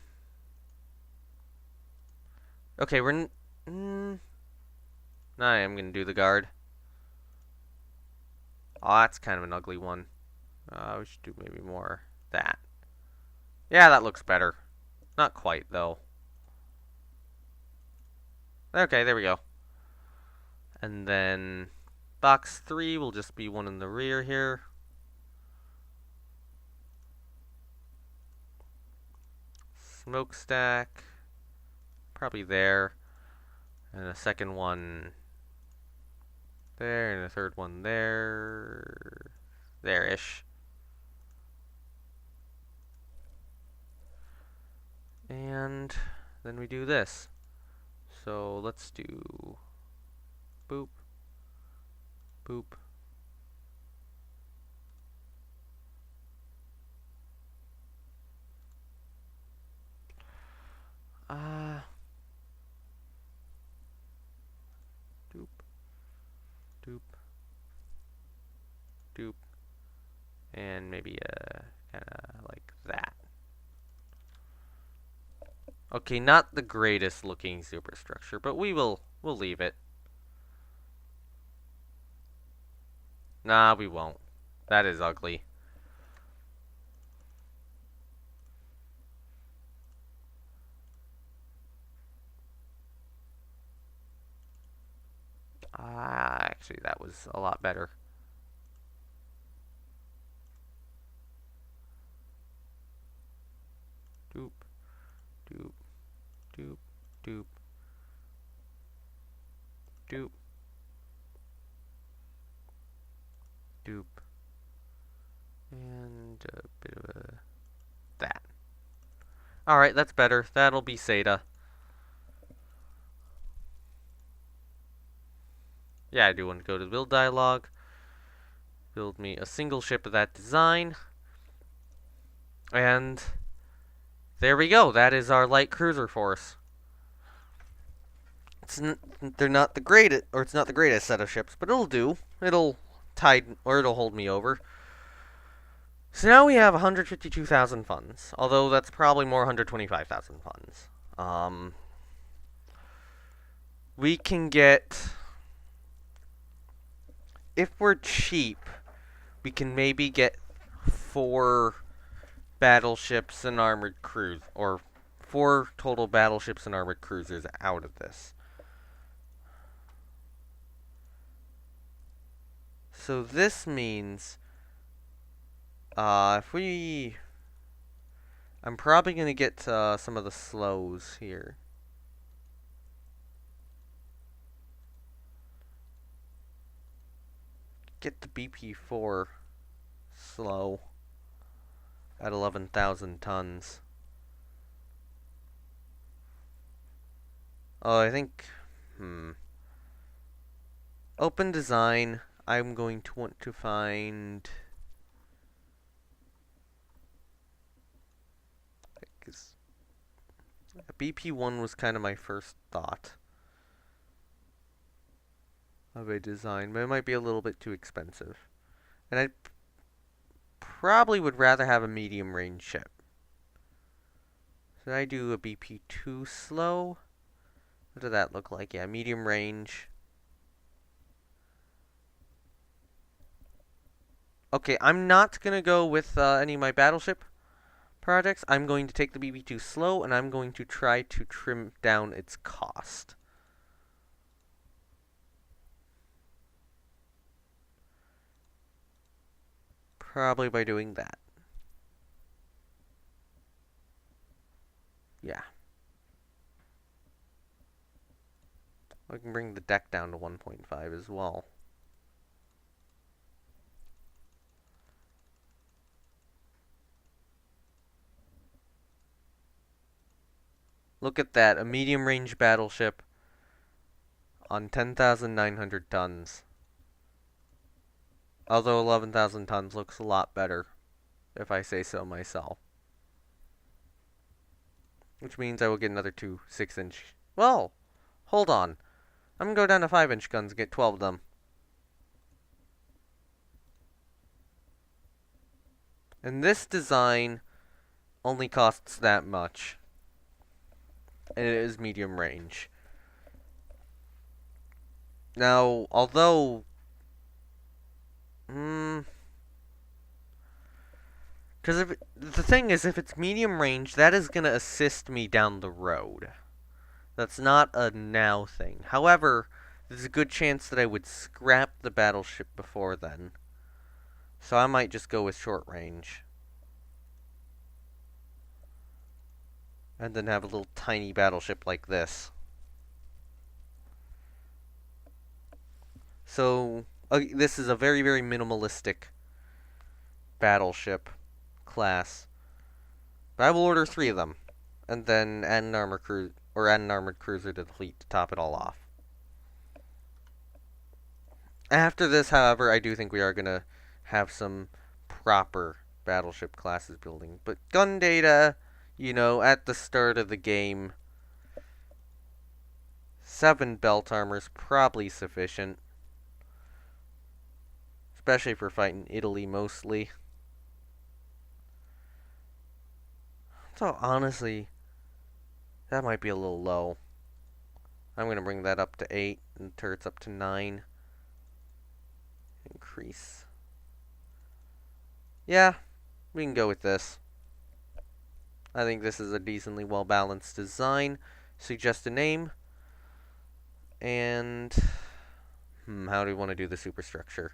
we're I am going to do the guard. Oh, that's kind of an ugly one. We should do maybe more that. Yeah, that looks better. Not quite, though. Okay, there we go. And then box 3 will just be one in the rear here. Smokestack. Probably there. And a second one there, and a third one there. There-ish. And then we do this. So let's do boop, boop. Doop, doop, doop, and maybe kind of like that. Okay, not the greatest looking superstructure, but we'll leave it. Nah, we won't. That is ugly. Actually, that was a lot better. Doop, doop, doop, doop, doop, doop, and a bit of a that. Alright, that's better. That'll be SATA. Yeah, I do want to go to the build dialog. Build me a single ship of that design. And there we go. That is our light cruiser force. They're not the greatest, or it's not the greatest set of ships, but it'll do. It'll hold me over. So now we have 152,000 funds, although that's probably more 125,000 funds. We can get, if we're cheap, we can maybe get 4 battleships and armored cruise, or 4 total battleships and armored cruisers out of this. So this means, I'm probably going to get some of the slows here. Get the BP4 slow at 11,000 tons. Oh, I think, open design, I'm going to want to find, because a BP1 was kind of my first thought of a design, but it might be a little bit too expensive. And I probably would rather have a medium range ship. Should I do a BP2 slow? What does that look like? Yeah, medium range. Okay, I'm not going to go with any of my battleship projects. I'm going to take the BB2 slow, and I'm going to try to trim down its cost. Probably by doing that. Yeah. I can bring the deck down to 1.5 as well. Look at that, a medium-range battleship on 10,900 tons. Although 11,000 tons looks a lot better, if I say so myself. Which means I will get another two 6-inch. Well, hold on. I'm gonna go down to 5-inch guns and get 12 of them. And this design only costs that much. And it is medium range. Now, although... Because the thing is, if it's medium range, that is going to assist me down the road. That's not a now thing. However, there's a good chance that I would scrap the battleship before then. So I might just go with short range. And then have a little tiny battleship like this. So, this is a very, very minimalistic battleship class. But I will order 3 of them. And then add an armored cruiser to the fleet to top it all off. After this, however, I do think we are going to have some proper battleship classes building. But gun data, you know, at the start of the game, 7 belt armor is probably sufficient. Especially for fighting Italy, mostly. So, honestly, that might be a little low. I'm going to bring that up to 8, and turrets up to 9. Increase. Yeah, we can go with this. I think this is a decently well-balanced design. Suggest a name. And... how do we want to do the superstructure?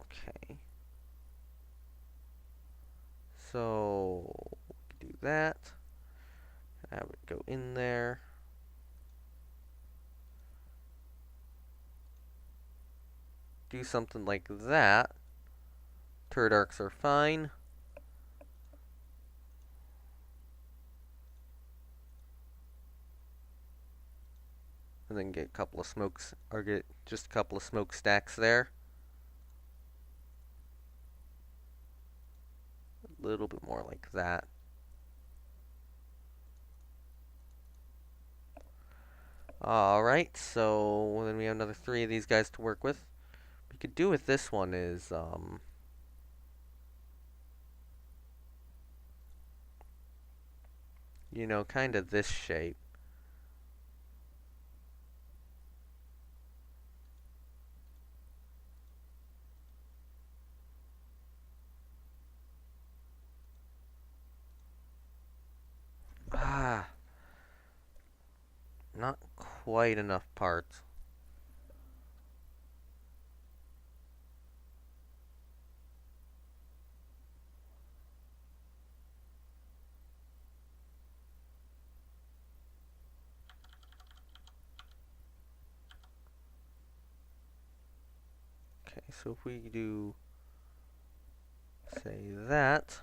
Okay. So, do that. Have it go in there. Do something like that. Turret arcs are fine. And then get a couple of smokes, or get just a couple of smokestacks there. A little bit more like that. Alright, so then we have another 3 of these guys to work with. What we could do with this one is, you know, kind of this shape. Not quite enough parts. Okay, so if we do, say that,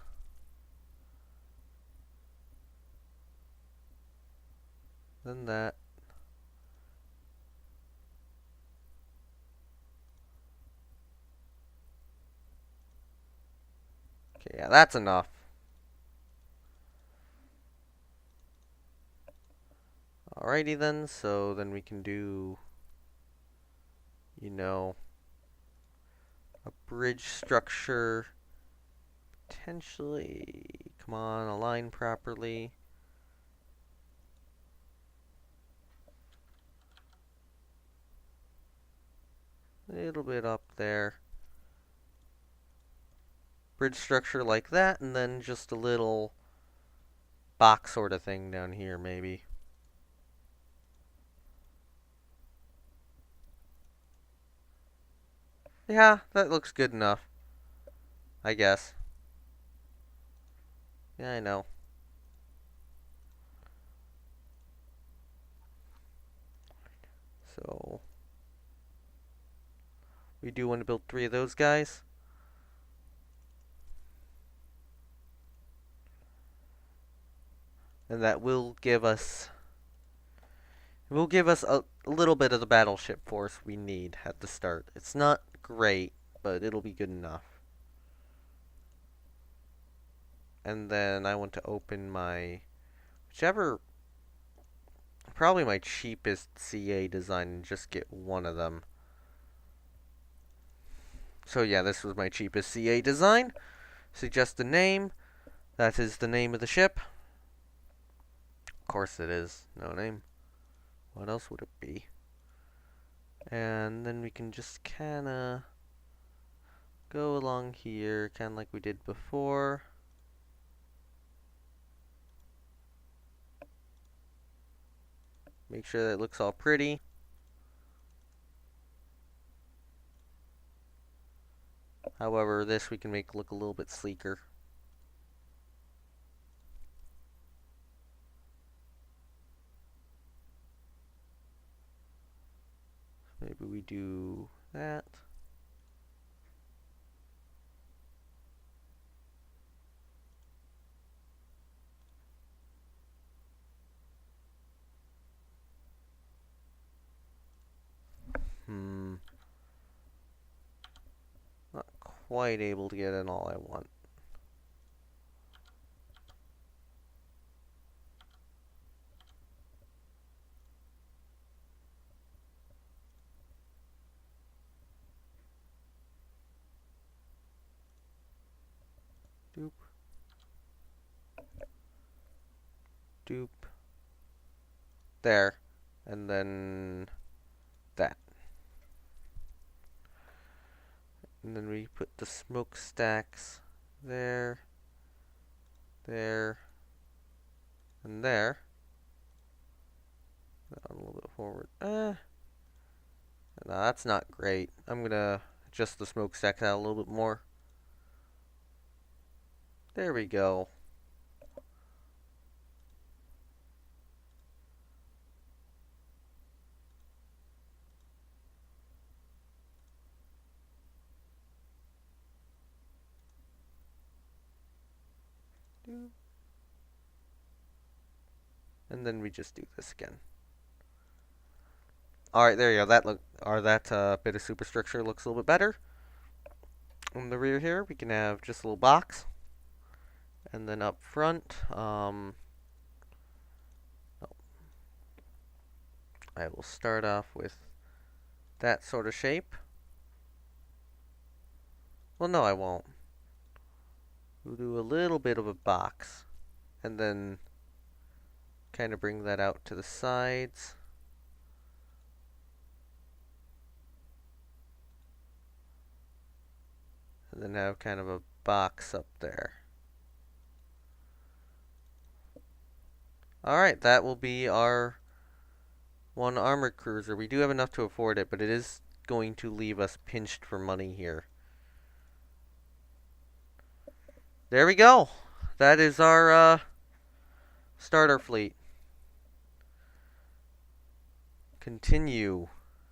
then that, okay, yeah, that's enough. Alrighty then, so then we can do, you know, a bridge structure, potentially, come on, align properly. A little bit up there. Bridge structure like that, and then just a little box sort of thing down here, maybe. Yeah, that looks good enough, I guess. Yeah, I know. So, we do want to build 3 of those guys. and that will give us a little bit of the battleship force we need at the start. It's not great, but it'll be good enough. And then I want to open my probably my cheapest CA design and just get one of them. So yeah, this was my cheapest CA design. Suggest a name. That is the name of the ship. Of course it is. No name. What else would it be? And then we can just kinda go along here, kinda like we did before. Make sure that it looks all pretty. However, this we can make look a little bit sleeker. Maybe we do that. Not quite able to get in all I want. Doop. Doop. There. And then that. And then we put the smokestacks there, there, and there. Down a little bit forward. No, that's not great. I'm gonna adjust the smokestacks out a little bit more. There we go. And then we just do this again. Alright, there you go. That bit of superstructure looks a little bit better. On the rear here, we can have just a little box. And then up front, I will start off with that sort of shape. Well, no, I won't. We'll do a little bit of a box. And then kind of bring that out to the sides. And then have kind of a box up there. Alright, that will be our one armored cruiser. We do have enough to afford it, but it is going to leave us pinched for money here. There we go. That is our starter fleet. Continue.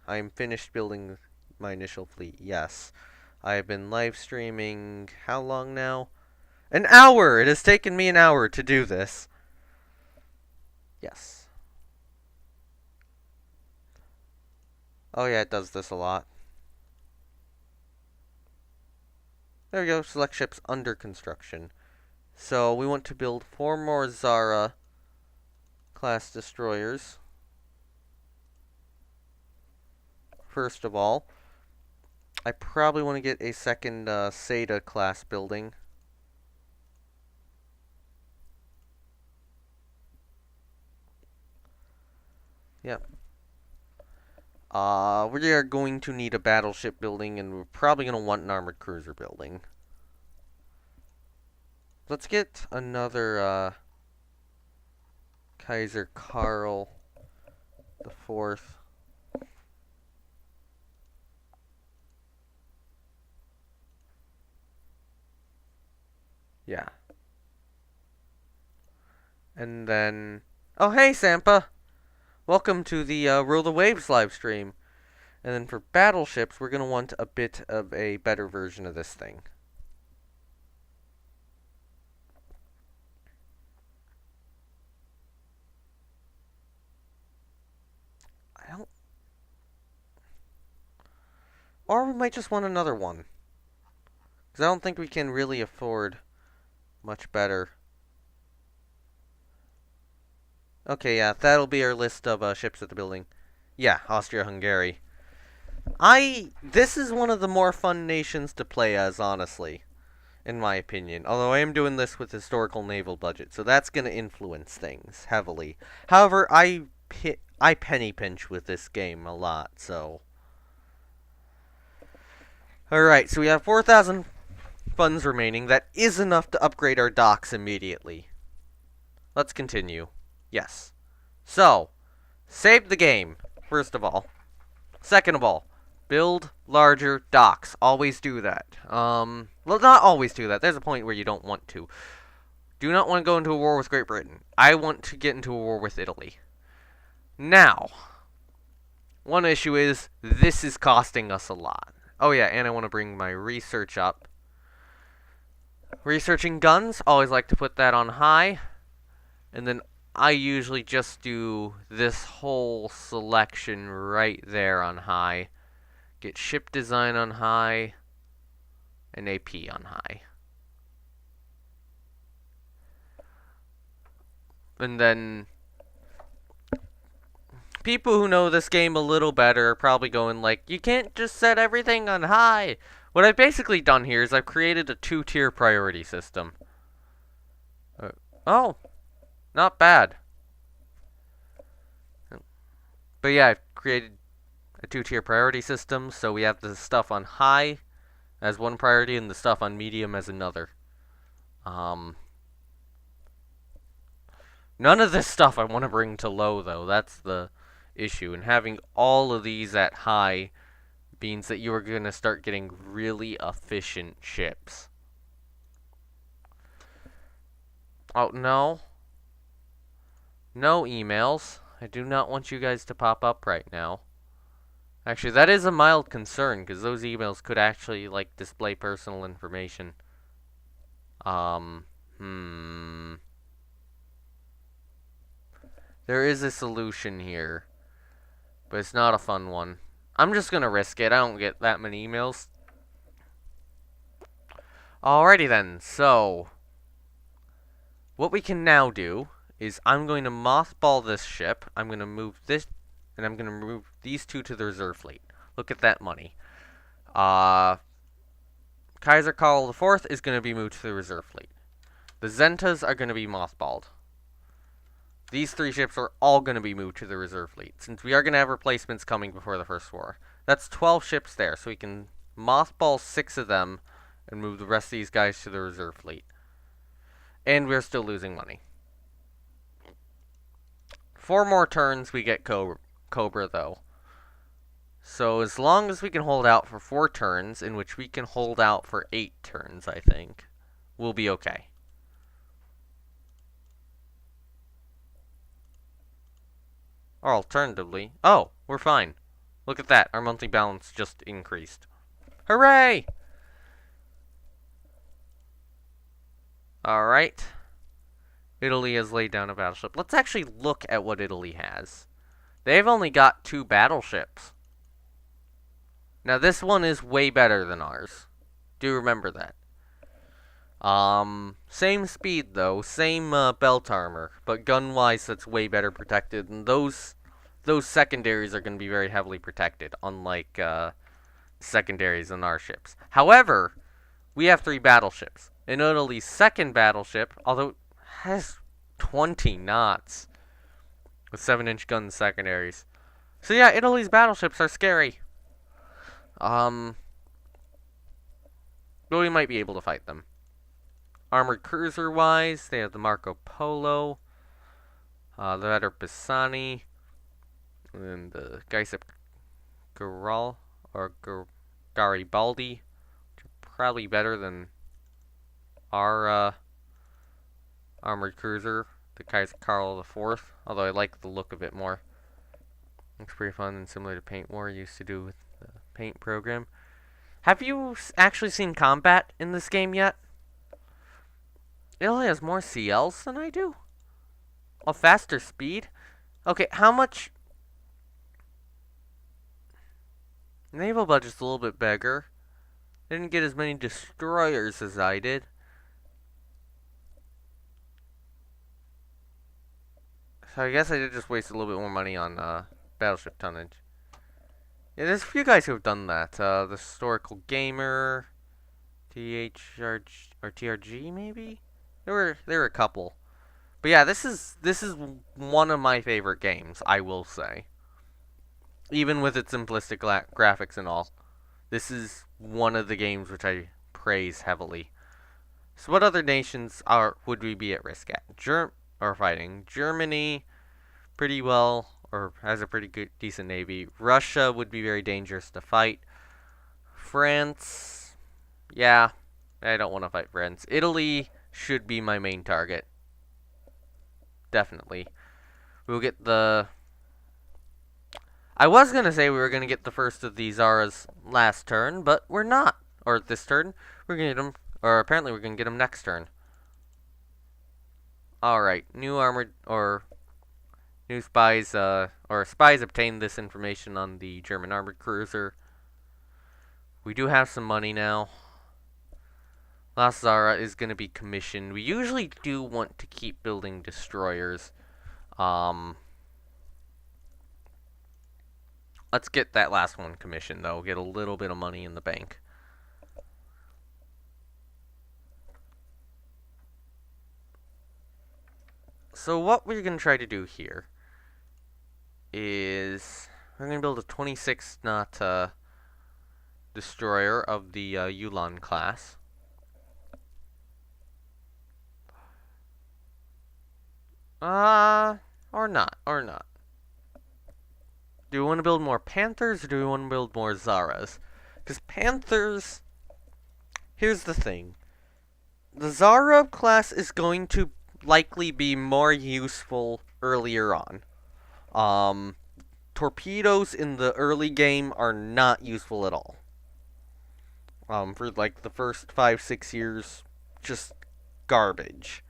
I am finished building my initial fleet. Yes. I have been live streaming how long now? An hour! It has taken me an hour to do this. Yes. Oh yeah, it does this a lot. There we go. Select ships under construction. So we want to build 4 more Zara class destroyers. First of all, I probably want to get a second Seda class building. Yep. We are going to need a battleship building, and we're probably going to want an armored cruiser building. Let's get another Kaiser Karl the Fourth. Yeah. And then... Oh, hey, Sampa! Welcome to the Rule the Waves live stream. And then for battleships, we're going to want a bit of a better version of this thing. Or we might just want another one. Because I don't think we can really afford much better. Okay, yeah, that'll be our list of ships at the building. Yeah, Austria Hungary. This is one of the more fun nations to play as, honestly, in my opinion. Although I am doing this with historical naval budget, so that's going to influence things heavily. However, I penny pinch with this game a lot, so. Alright, so we have 4,000 funds remaining. That is enough to upgrade our docks immediately. Let's continue. Yes. So, save the game, first of all. Second of all, build larger docks. Always do that. Well, not always do that. There's a point where you don't want to. Do not want to go into a war with Great Britain. I want to get into a war with Italy. Now, one issue is, this is costing us a lot. Oh yeah, and I want to bring my research up. Researching guns, always like to put that on high. And then I usually just do this whole selection right there on high. Get ship design on high. And AP on high. And then people who know this game a little better are probably going like, you can't just set everything on high. What I've basically done here is I've created a 2-tier priority system. Oh, not bad. But yeah, I've created a 2-tier priority system, so we have the stuff on high as one priority and the stuff on medium as another. None of this stuff I want to bring to low, though. That's the issue. And having all of these at high means that you are going to start getting really efficient ships. Oh, no. No emails. I do not want you guys to pop up right now. Actually, that is a mild concern, because those emails could actually, like, display personal information. There is a solution here, but it's not a fun one. I'm just gonna risk it. I don't get that many emails. Alrighty then, so what we can now do is I'm going to mothball this ship. I'm going to move this, and I'm going to move these two to the reserve fleet. Look at that money. Kaiser Karl IV is going to be moved to the reserve fleet. The Zentas are going to be mothballed. These 3 ships are all going to be moved to the reserve fleet, since we are going to have replacements coming before the first war. That's 12 ships there, so we can mothball 6 of them and move the rest of these guys to the reserve fleet. And we're still losing money. 4 more turns, we get Cobra, though. So as long as we can hold out for 4 turns, in which we can hold out for 8 turns, I think, we'll be okay. Or alternatively, oh, we're fine. Look at that, our monthly balance just increased. Hooray! Alright. Italy has laid down a battleship. Let's actually look at what Italy has. They've only got 2 battleships. Now this one is way better than ours. Do remember that. Same speed though, same belt armor, but gun-wise that's way better protected, and those secondaries are going to be very heavily protected, unlike secondaries on our ships. However, we have 3 battleships. And Italy's second battleship, although it has 20 knots with 7-inch gun secondaries. So yeah, Italy's battleships are scary. But we might be able to fight them. Armored cruiser-wise, they have the Marco Polo, the Vetter Pisani, and the Gaisip Garal, or Garibaldi, which are probably better than our armored cruiser, the Kaiser Karl IV, although I like the look of it more. Looks pretty fun and similar to Paint War used to do with the Paint program. Have you actually seen combat in this game yet? Italy has more CLs than I do. A faster speed? Okay, how much... Naval budget's a little bit bigger. Didn't get as many destroyers as I did. So I guess I did just waste a little bit more money on battleship tonnage. Yeah, there's a few guys who have done that. The Historical Gamer, THR or TRG maybe. There were a couple, but yeah, this is one of my favorite games. I will say, even with its simplistic graphics and all, this is one of the games which I praise heavily. So, what other nations would we be at risk at? Fighting Germany, pretty well, or has a pretty good, decent navy. Russia would be very dangerous to fight. France, yeah, I don't want to fight France. Italy should be my main target. Definitely. We'll get the... I was going to say we were going to get the first of these Zara's last turn, but we're not. Or this turn. We're going to get them... Or apparently we're going to get them next turn. Alright, new armored... Or... New spies... Or spies obtained this information on the German armored cruiser. We do have some money now. Last Zara is going to be commissioned. We usually do want to keep building destroyers. Let's get that last one commissioned, though. Get a little bit of money in the bank. So what we're going to try to do here is we're going to build a 26 knot destroyer of the Yulon class. Or not. Do we want to build more Panthers, or do we want to build more Zaras? Because Panthers... Here's the thing. The Zara class is going to likely be more useful earlier on. Torpedoes in the early game are not useful at all. For like the first 5-6 years, just garbage.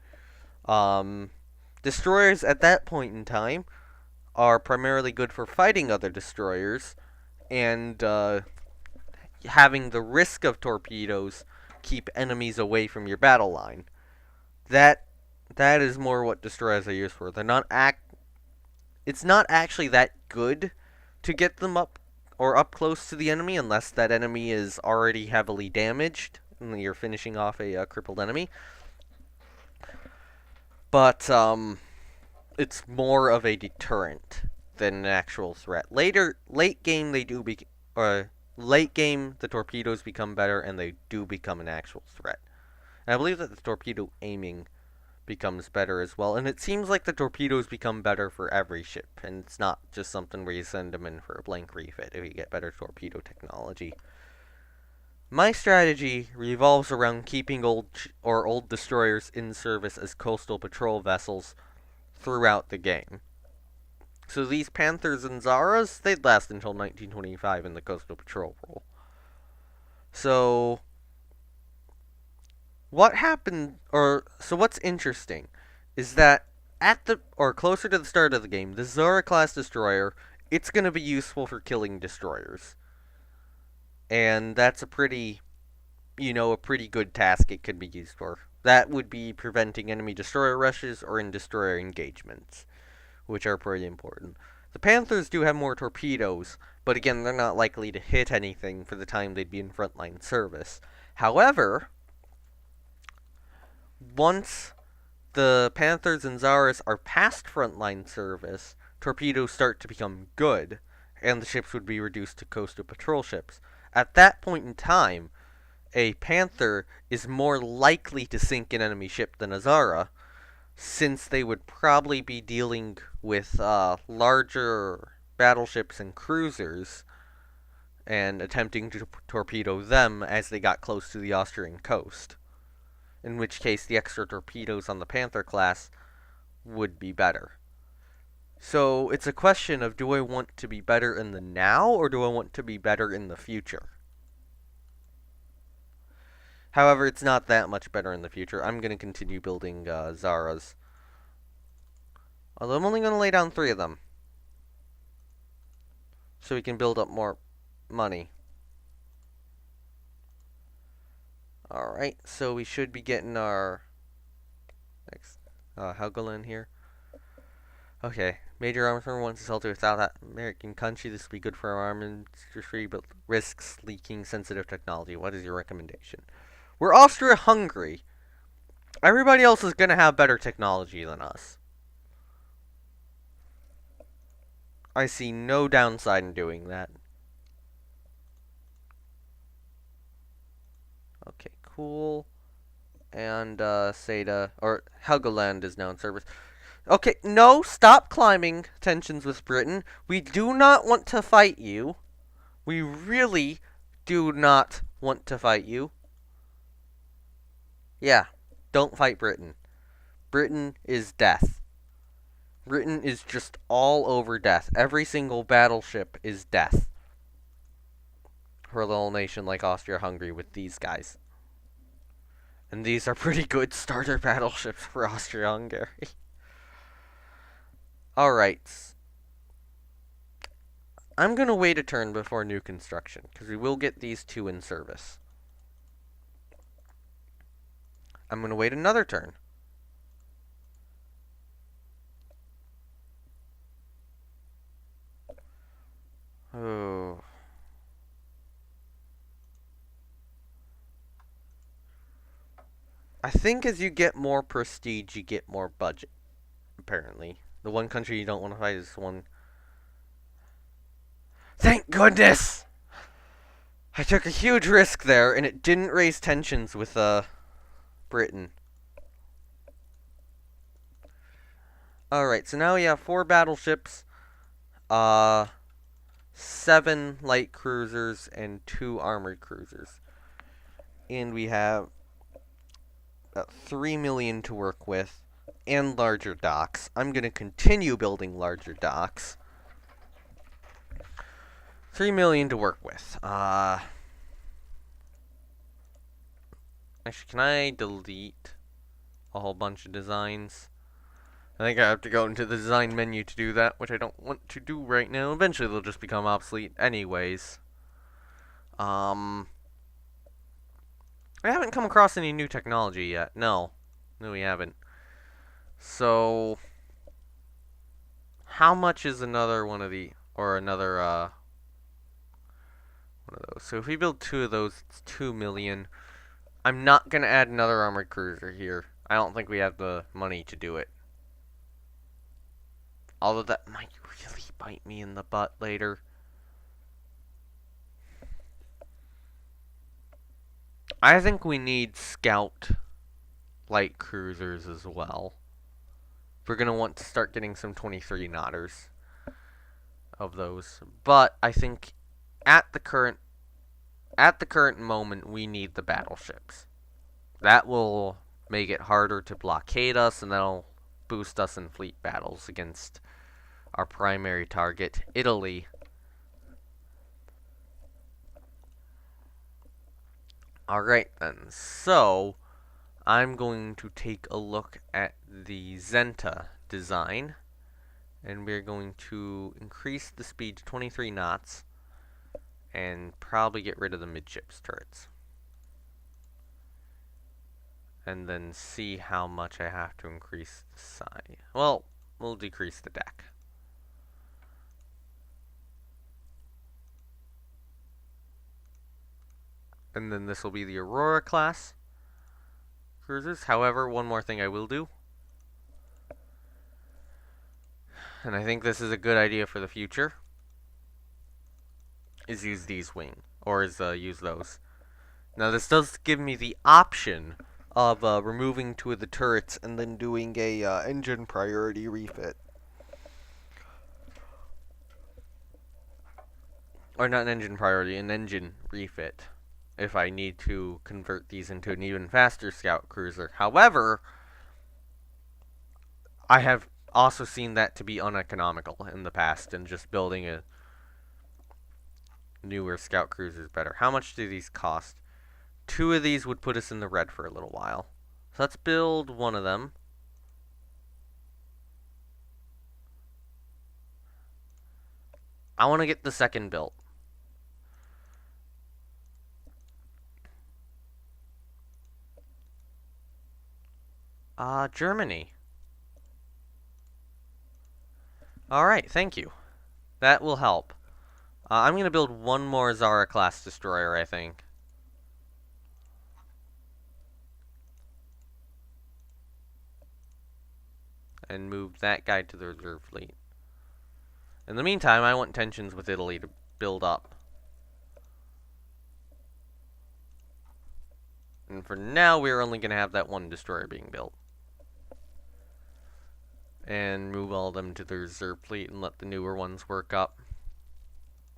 Destroyers at that point in time are primarily good for fighting other destroyers and having the risk of torpedoes keep enemies away from your battle line. That is more what destroyers are used for. It's not actually that good to get them up close to the enemy unless that enemy is already heavily damaged and you're finishing off a crippled enemy. But it's more of a deterrent than an actual threat. Late game the torpedoes become better and they do become an actual threat. And I believe that the torpedo aiming becomes better as well. And it seems like the torpedoes become better for every ship, and it's not just something where you send them in for a blank refit if you get better torpedo technology. My strategy revolves around keeping old destroyers in service as coastal patrol vessels throughout the game. So these Panthers and Zaras, they'd last until 1925 in the coastal patrol role. So what's interesting is that closer to the start of the game, the Zara class destroyer, it's going to be useful for killing destroyers. And that's a pretty good task it could be used for. That would be preventing enemy destroyer rushes or in destroyer engagements, which are pretty important. The Panthers do have more torpedoes, but again, they're not likely to hit anything for the time they'd be in frontline service. However, once the Panthers and Zaras are past frontline service, torpedoes start to become good, and the ships would be reduced to coastal patrol ships. At that point in time, a Panther is more likely to sink an enemy ship than a Zara, since they would probably be dealing with larger battleships and cruisers and attempting to torpedo them as they got close to the Austrian coast. In which case, the extra torpedoes on the Panther class would be better. So, it's a question of, do I want to be better in the now, or do I want to be better in the future? However, it's not that much better in the future. I'm going to continue building Zaras. Although I'm only going to lay down 3 of them. So we can build up more money. Alright, so we should be getting our next Helgoland here. Okay, major arms firm wants to sell to a South American country. This would be good for our armament industry, but risks leaking sensitive technology. What is your recommendation? We're Austria Hungary. Everybody else is going to have better technology than us. I see no downside in doing that. Okay, cool. And Seda, or Helgoland is now in service. Okay, no, stop climbing tensions with Britain. We do not want to fight you. We really do not want to fight you. Yeah, don't fight Britain. Britain is death. Britain is just all over death. Every single battleship is death. For a little nation like Austria Hungary with these guys. And these are pretty good starter battleships for Austria Hungary. Alright. I'm going to wait a turn before new construction, because we will get these two in service. I'm going to wait another turn. Oh. I think as you get more prestige, you get more budget, apparently. The one country you don't want to fight is one... Thank goodness! I took a huge risk there, and it didn't raise tensions with, Britain. Alright, so now we have 4 battleships, 7 light cruisers, and 2 armored cruisers. And we have 3 million to work with, and larger docks. I'm going to continue building larger docks. 3 million to work with. Actually, can I delete a whole bunch of designs? I think I have to go into the design menu to do that, which I don't want to do right now. Eventually, they'll just become obsolete anyways. I haven't come across any new technology yet. No, we haven't. So, how much is another one of the, or another, one of those? So if we build 2 of those, it's 2 million. I'm not going to add another armored cruiser here. I don't think we have the money to do it. Although that might really bite me in the butt later. I think we need scout light cruisers as well. We're going to want to start getting some 23 knotters of those. But I think at the current moment, we need the battleships. That will make it harder to blockade us, and that'll boost us in fleet battles against our primary target, Italy. Alright then, so I'm going to take a look at the Zenta design, and we're going to increase the speed to 23 knots, and probably get rid of the midships turrets. And then see how much I have to increase the size. Well, we'll decrease the deck. And then this will be the Aurora class cruisers. However, one more thing I will do, and I think this is a good idea for the future, is use these use those. Now this does give me the option of removing 2 of the turrets and then doing a engine priority refit. Or not an engine priority, an engine refit. If I need to convert these into an even faster scout cruiser. However, I have also seen that to be uneconomical in the past, and just building a newer scout cruiser is better. How much do these cost? 2 of these would put us in the red for a little while. So let's build one of them. I want to get the second built. Germany. Alright, thank you. That will help. I'm going to build one more Zara-class destroyer, I think. And move that guy to the reserve fleet. In the meantime, I want tensions with Italy to build up. And for now, we're only going to have that one destroyer being built. And move all of them to the reserve fleet and let the newer ones work up.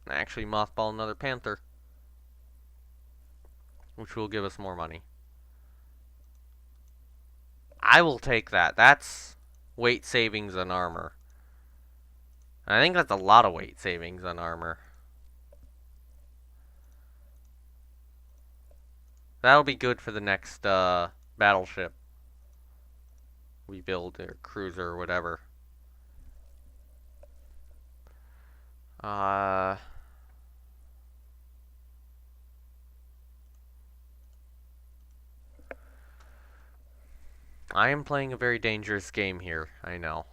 And actually mothball another Panther. Which will give us more money. I will take that. That's weight savings on armor. I think that's a lot of weight savings on armor. That'll be good for the next battleship we build, or cruiser, or whatever. I am playing a very dangerous game here, I know.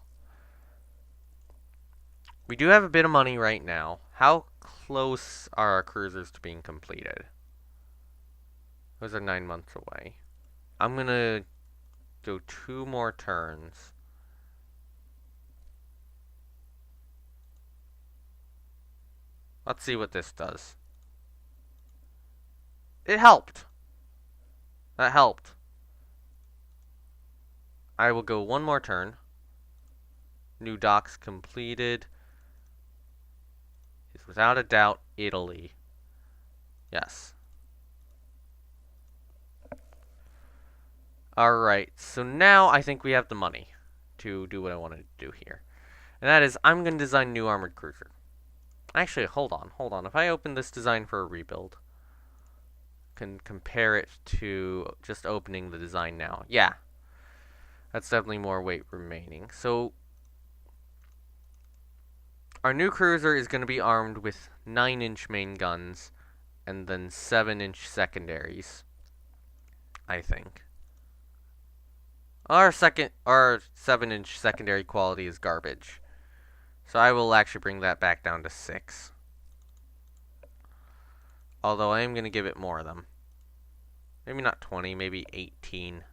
We do have a bit of money right now. How close are our cruisers to being completed? Those are 9 months away. I'm gonna go 2 more turns. Let's see what this does. It helped. That helped. I will go 1 more turn. New docks completed. Is without a doubt Italy. Yes. Alright, so now I think we have the money to do what I wanted to do here. And that is, I'm going to design a new armored cruiser. Actually, hold on. If I open this design for a rebuild, can compare it to just opening the design now. Yeah, that's definitely more weight remaining. So, our new cruiser is going to be armed with 9-inch main guns and then 7-inch secondaries, I think. Our 7-inch secondary quality is garbage. So I will actually bring that back down to 6. Although I am going to give it more of them. Maybe not 20, maybe 18.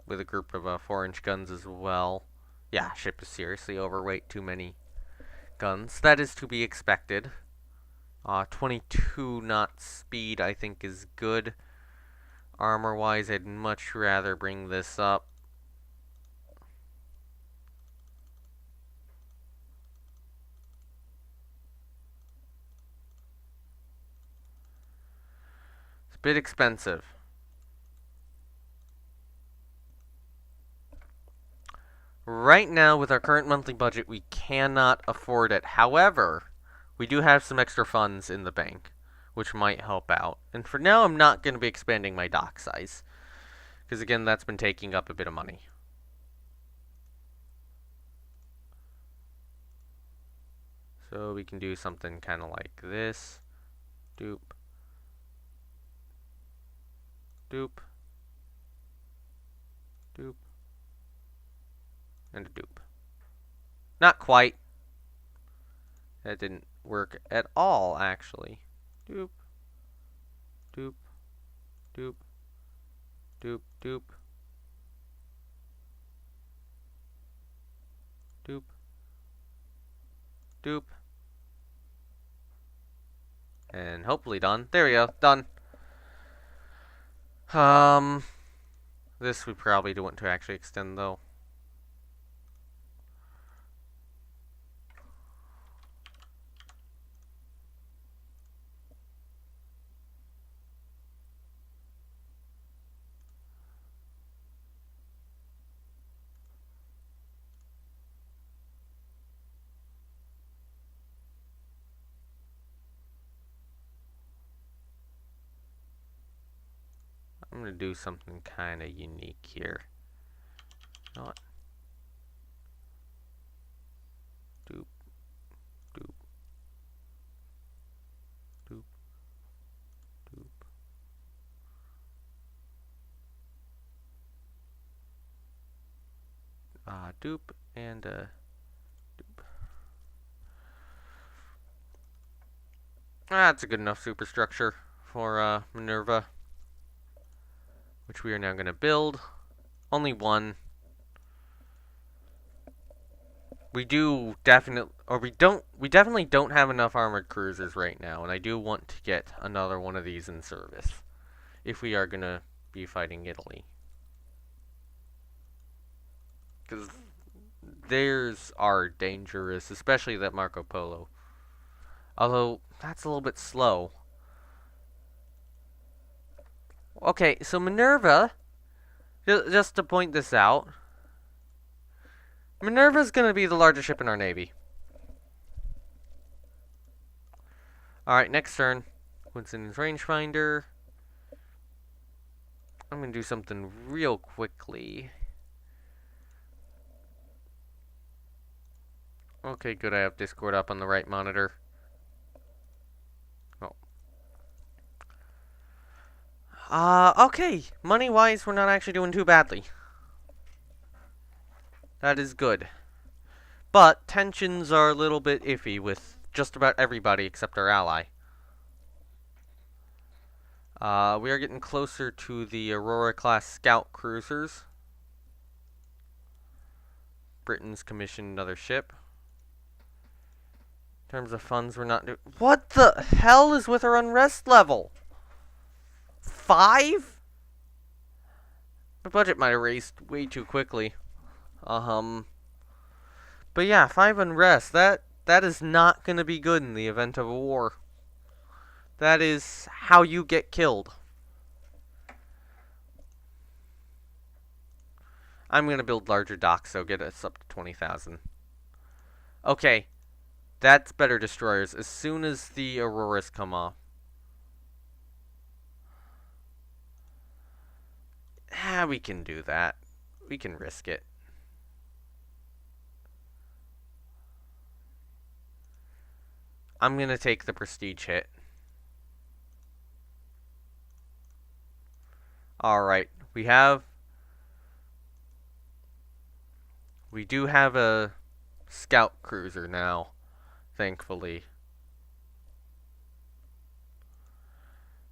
With a group of 4-inch guns as well. Yeah, ship is seriously overweight, too many guns. That is to be expected. 22 knot speed I think is good. Armor-wise, I'd much rather bring this up. It's a bit expensive. Right now, with our current monthly budget, we cannot afford it. However, we do have some extra funds in the bank, which might help out. And for now, I'm not going to be expanding my dock size. Because again, that's been taking up a bit of money. So we can do something kind of like this. Doop. Doop. Doop. And a doop. Not quite. That didn't work at all, actually. Doop. Doop. Doop. Doop. Doop. Doop. Doop. And hopefully done. There we go. Done. This we probably don't want to actually extend, though. I'm going to do something kind of unique here. You know what? Doop. Doop. Doop. Doop. Dupe and dupe. That's a good enough superstructure for Minerva, which we are now going to build. Only one. We definitely don't have enough armored cruisers right now, and I do want to get another one of these in service if we are going to be fighting Italy. Because theirs are dangerous, especially that Marco Polo. Although, that's a little bit slow. Okay, so Minerva, just to point this out, Minerva's going to be the largest ship in our navy. Alright, next turn. Winston's rangefinder. I'm going to do something real quickly. Okay, good, I have Discord up on the right monitor. Okay. Money-wise, we're not actually doing too badly. That is good. But tensions are a little bit iffy with just about everybody except our ally. We are getting closer to the Aurora-class scout cruisers. Britain's commissioned another ship. In terms of funds, we're not doing... What the hell is with our unrest level? 5? My budget might have raised way too quickly. But yeah, 5 unrest. That is not going to be good in the event of a war. That is how you get killed. I'm going to build larger docks, so get us up to 20,000. Okay. That's better destroyers as soon as the Auroras come off. We can do that. We can risk it. I'm going to take the prestige hit. Alright, we do have a scout cruiser now, thankfully.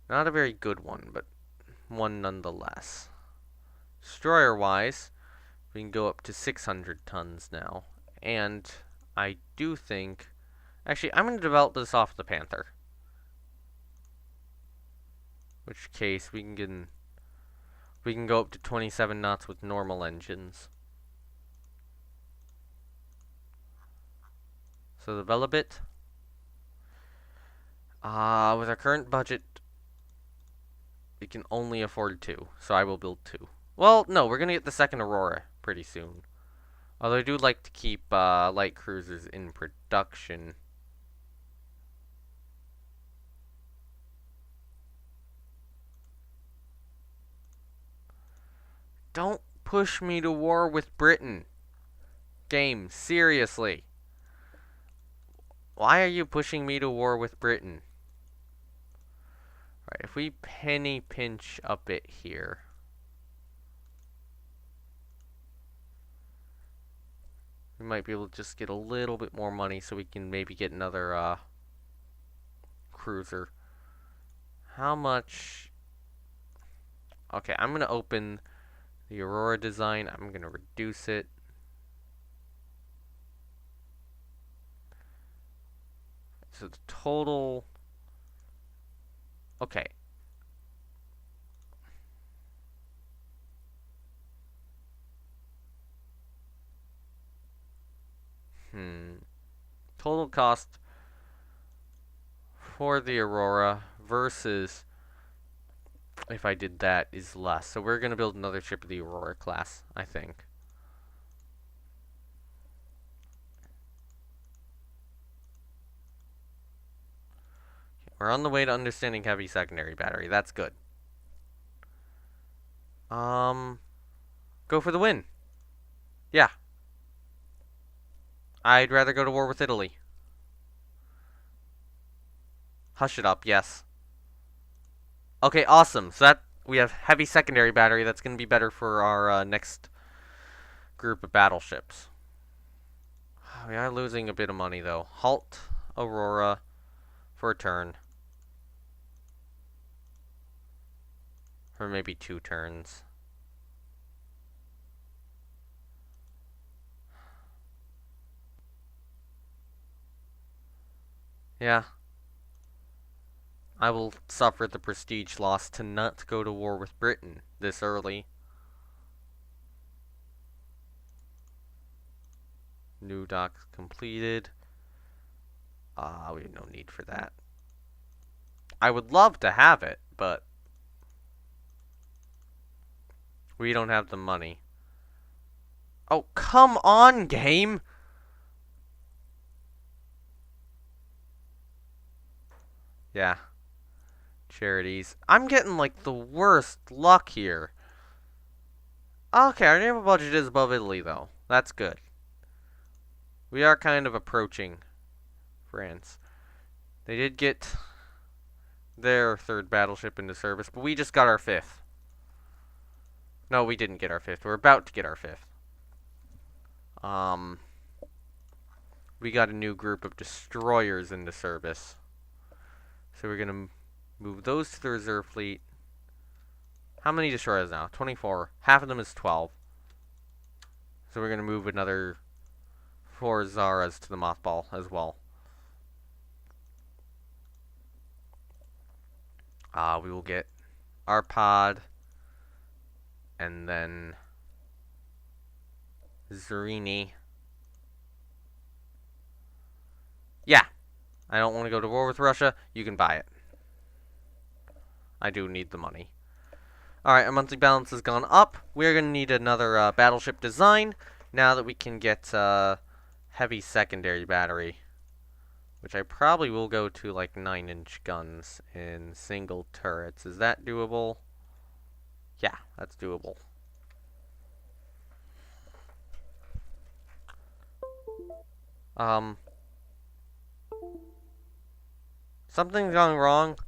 Not a very good one, but one nonetheless. Destroyer-wise, we can go up to 600 tons now. And I do think... Actually, I'm going to develop this off the Panther. Which case, we can go up to 27 knots with normal engines. So the Velobit. With our current budget, we can only afford 2. So I will build 2. Well, no, we're going to get the second Aurora pretty soon. Although I do like to keep light cruisers in production. Don't push me to war with Britain. Game, seriously. Why are you pushing me to war with Britain? Right, if we penny pinch a bit here. We might be able to just get a little bit more money so we can maybe get another cruiser. How much? Okay, I'm going to open the Aurora design. I'm going to reduce it. So the total... Okay. Total cost for the Aurora versus if I did that is less. So we're going to build another ship of the Aurora class, I think. We're on the way to understanding heavy secondary battery. That's good. Go for the win. Yeah. I'd rather go to war with Italy. Hush it up, yes. Okay, awesome. So that we have heavy secondary battery. That's going to be better for our next group of battleships. We are losing a bit of money, though. Halt Aurora for a turn. Or maybe 2 turns. Yeah. I will suffer the prestige loss to not go to war with Britain this early. New docks completed. We have no need for that. I would love to have it, but we don't have the money. Oh, come on, game! Yeah. Charities. I'm getting, like, the worst luck here. Okay, our naval budget is above Italy, though. That's good. We are kind of approaching France. They did get their 3rd battleship into service, but we just got our 5th. No, we didn't get our 5th. We're about to get our 5th. We got a new group of destroyers into service. So we're going to move those to the reserve fleet. How many destroyers now? 24. Half of them is 12. So we're going to move another 4 Zaras to the mothball as well. We will get our pod. And then Zerini. Yeah. I don't want to go to war with Russia. You can buy it. I do need the money. Alright, our monthly balance has gone up. We're going to need another battleship design now that we can get heavy secondary battery. Which I probably will go to like 9-inch guns in single turrets. Is that doable? Yeah, that's doable. Something's going wrong.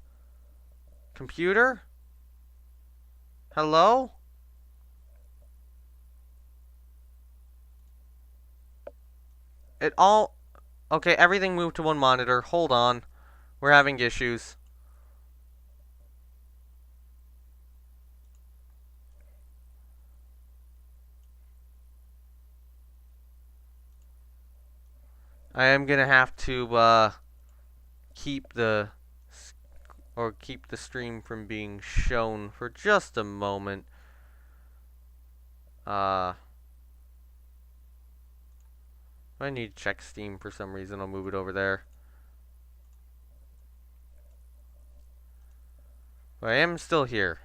Computer? Hello? It all... Okay, everything moved to one monitor. Hold on. We're having issues. I am gonna have to keep the stream from being shown for just a moment. I need to check Steam for some reason. I'll move it over there. But I am still here.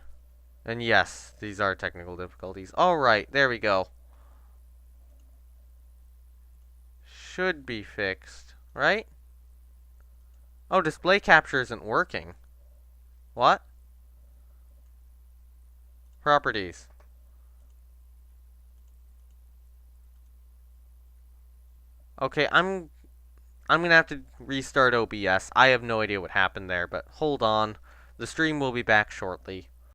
And yes, these are technical difficulties. Alright, there we go. Should be fixed, right? Oh, display capture isn't working. What? Properties. Okay, I'm gonna have to restart OBS. I have no idea what happened there, but hold on. The stream will be back shortly.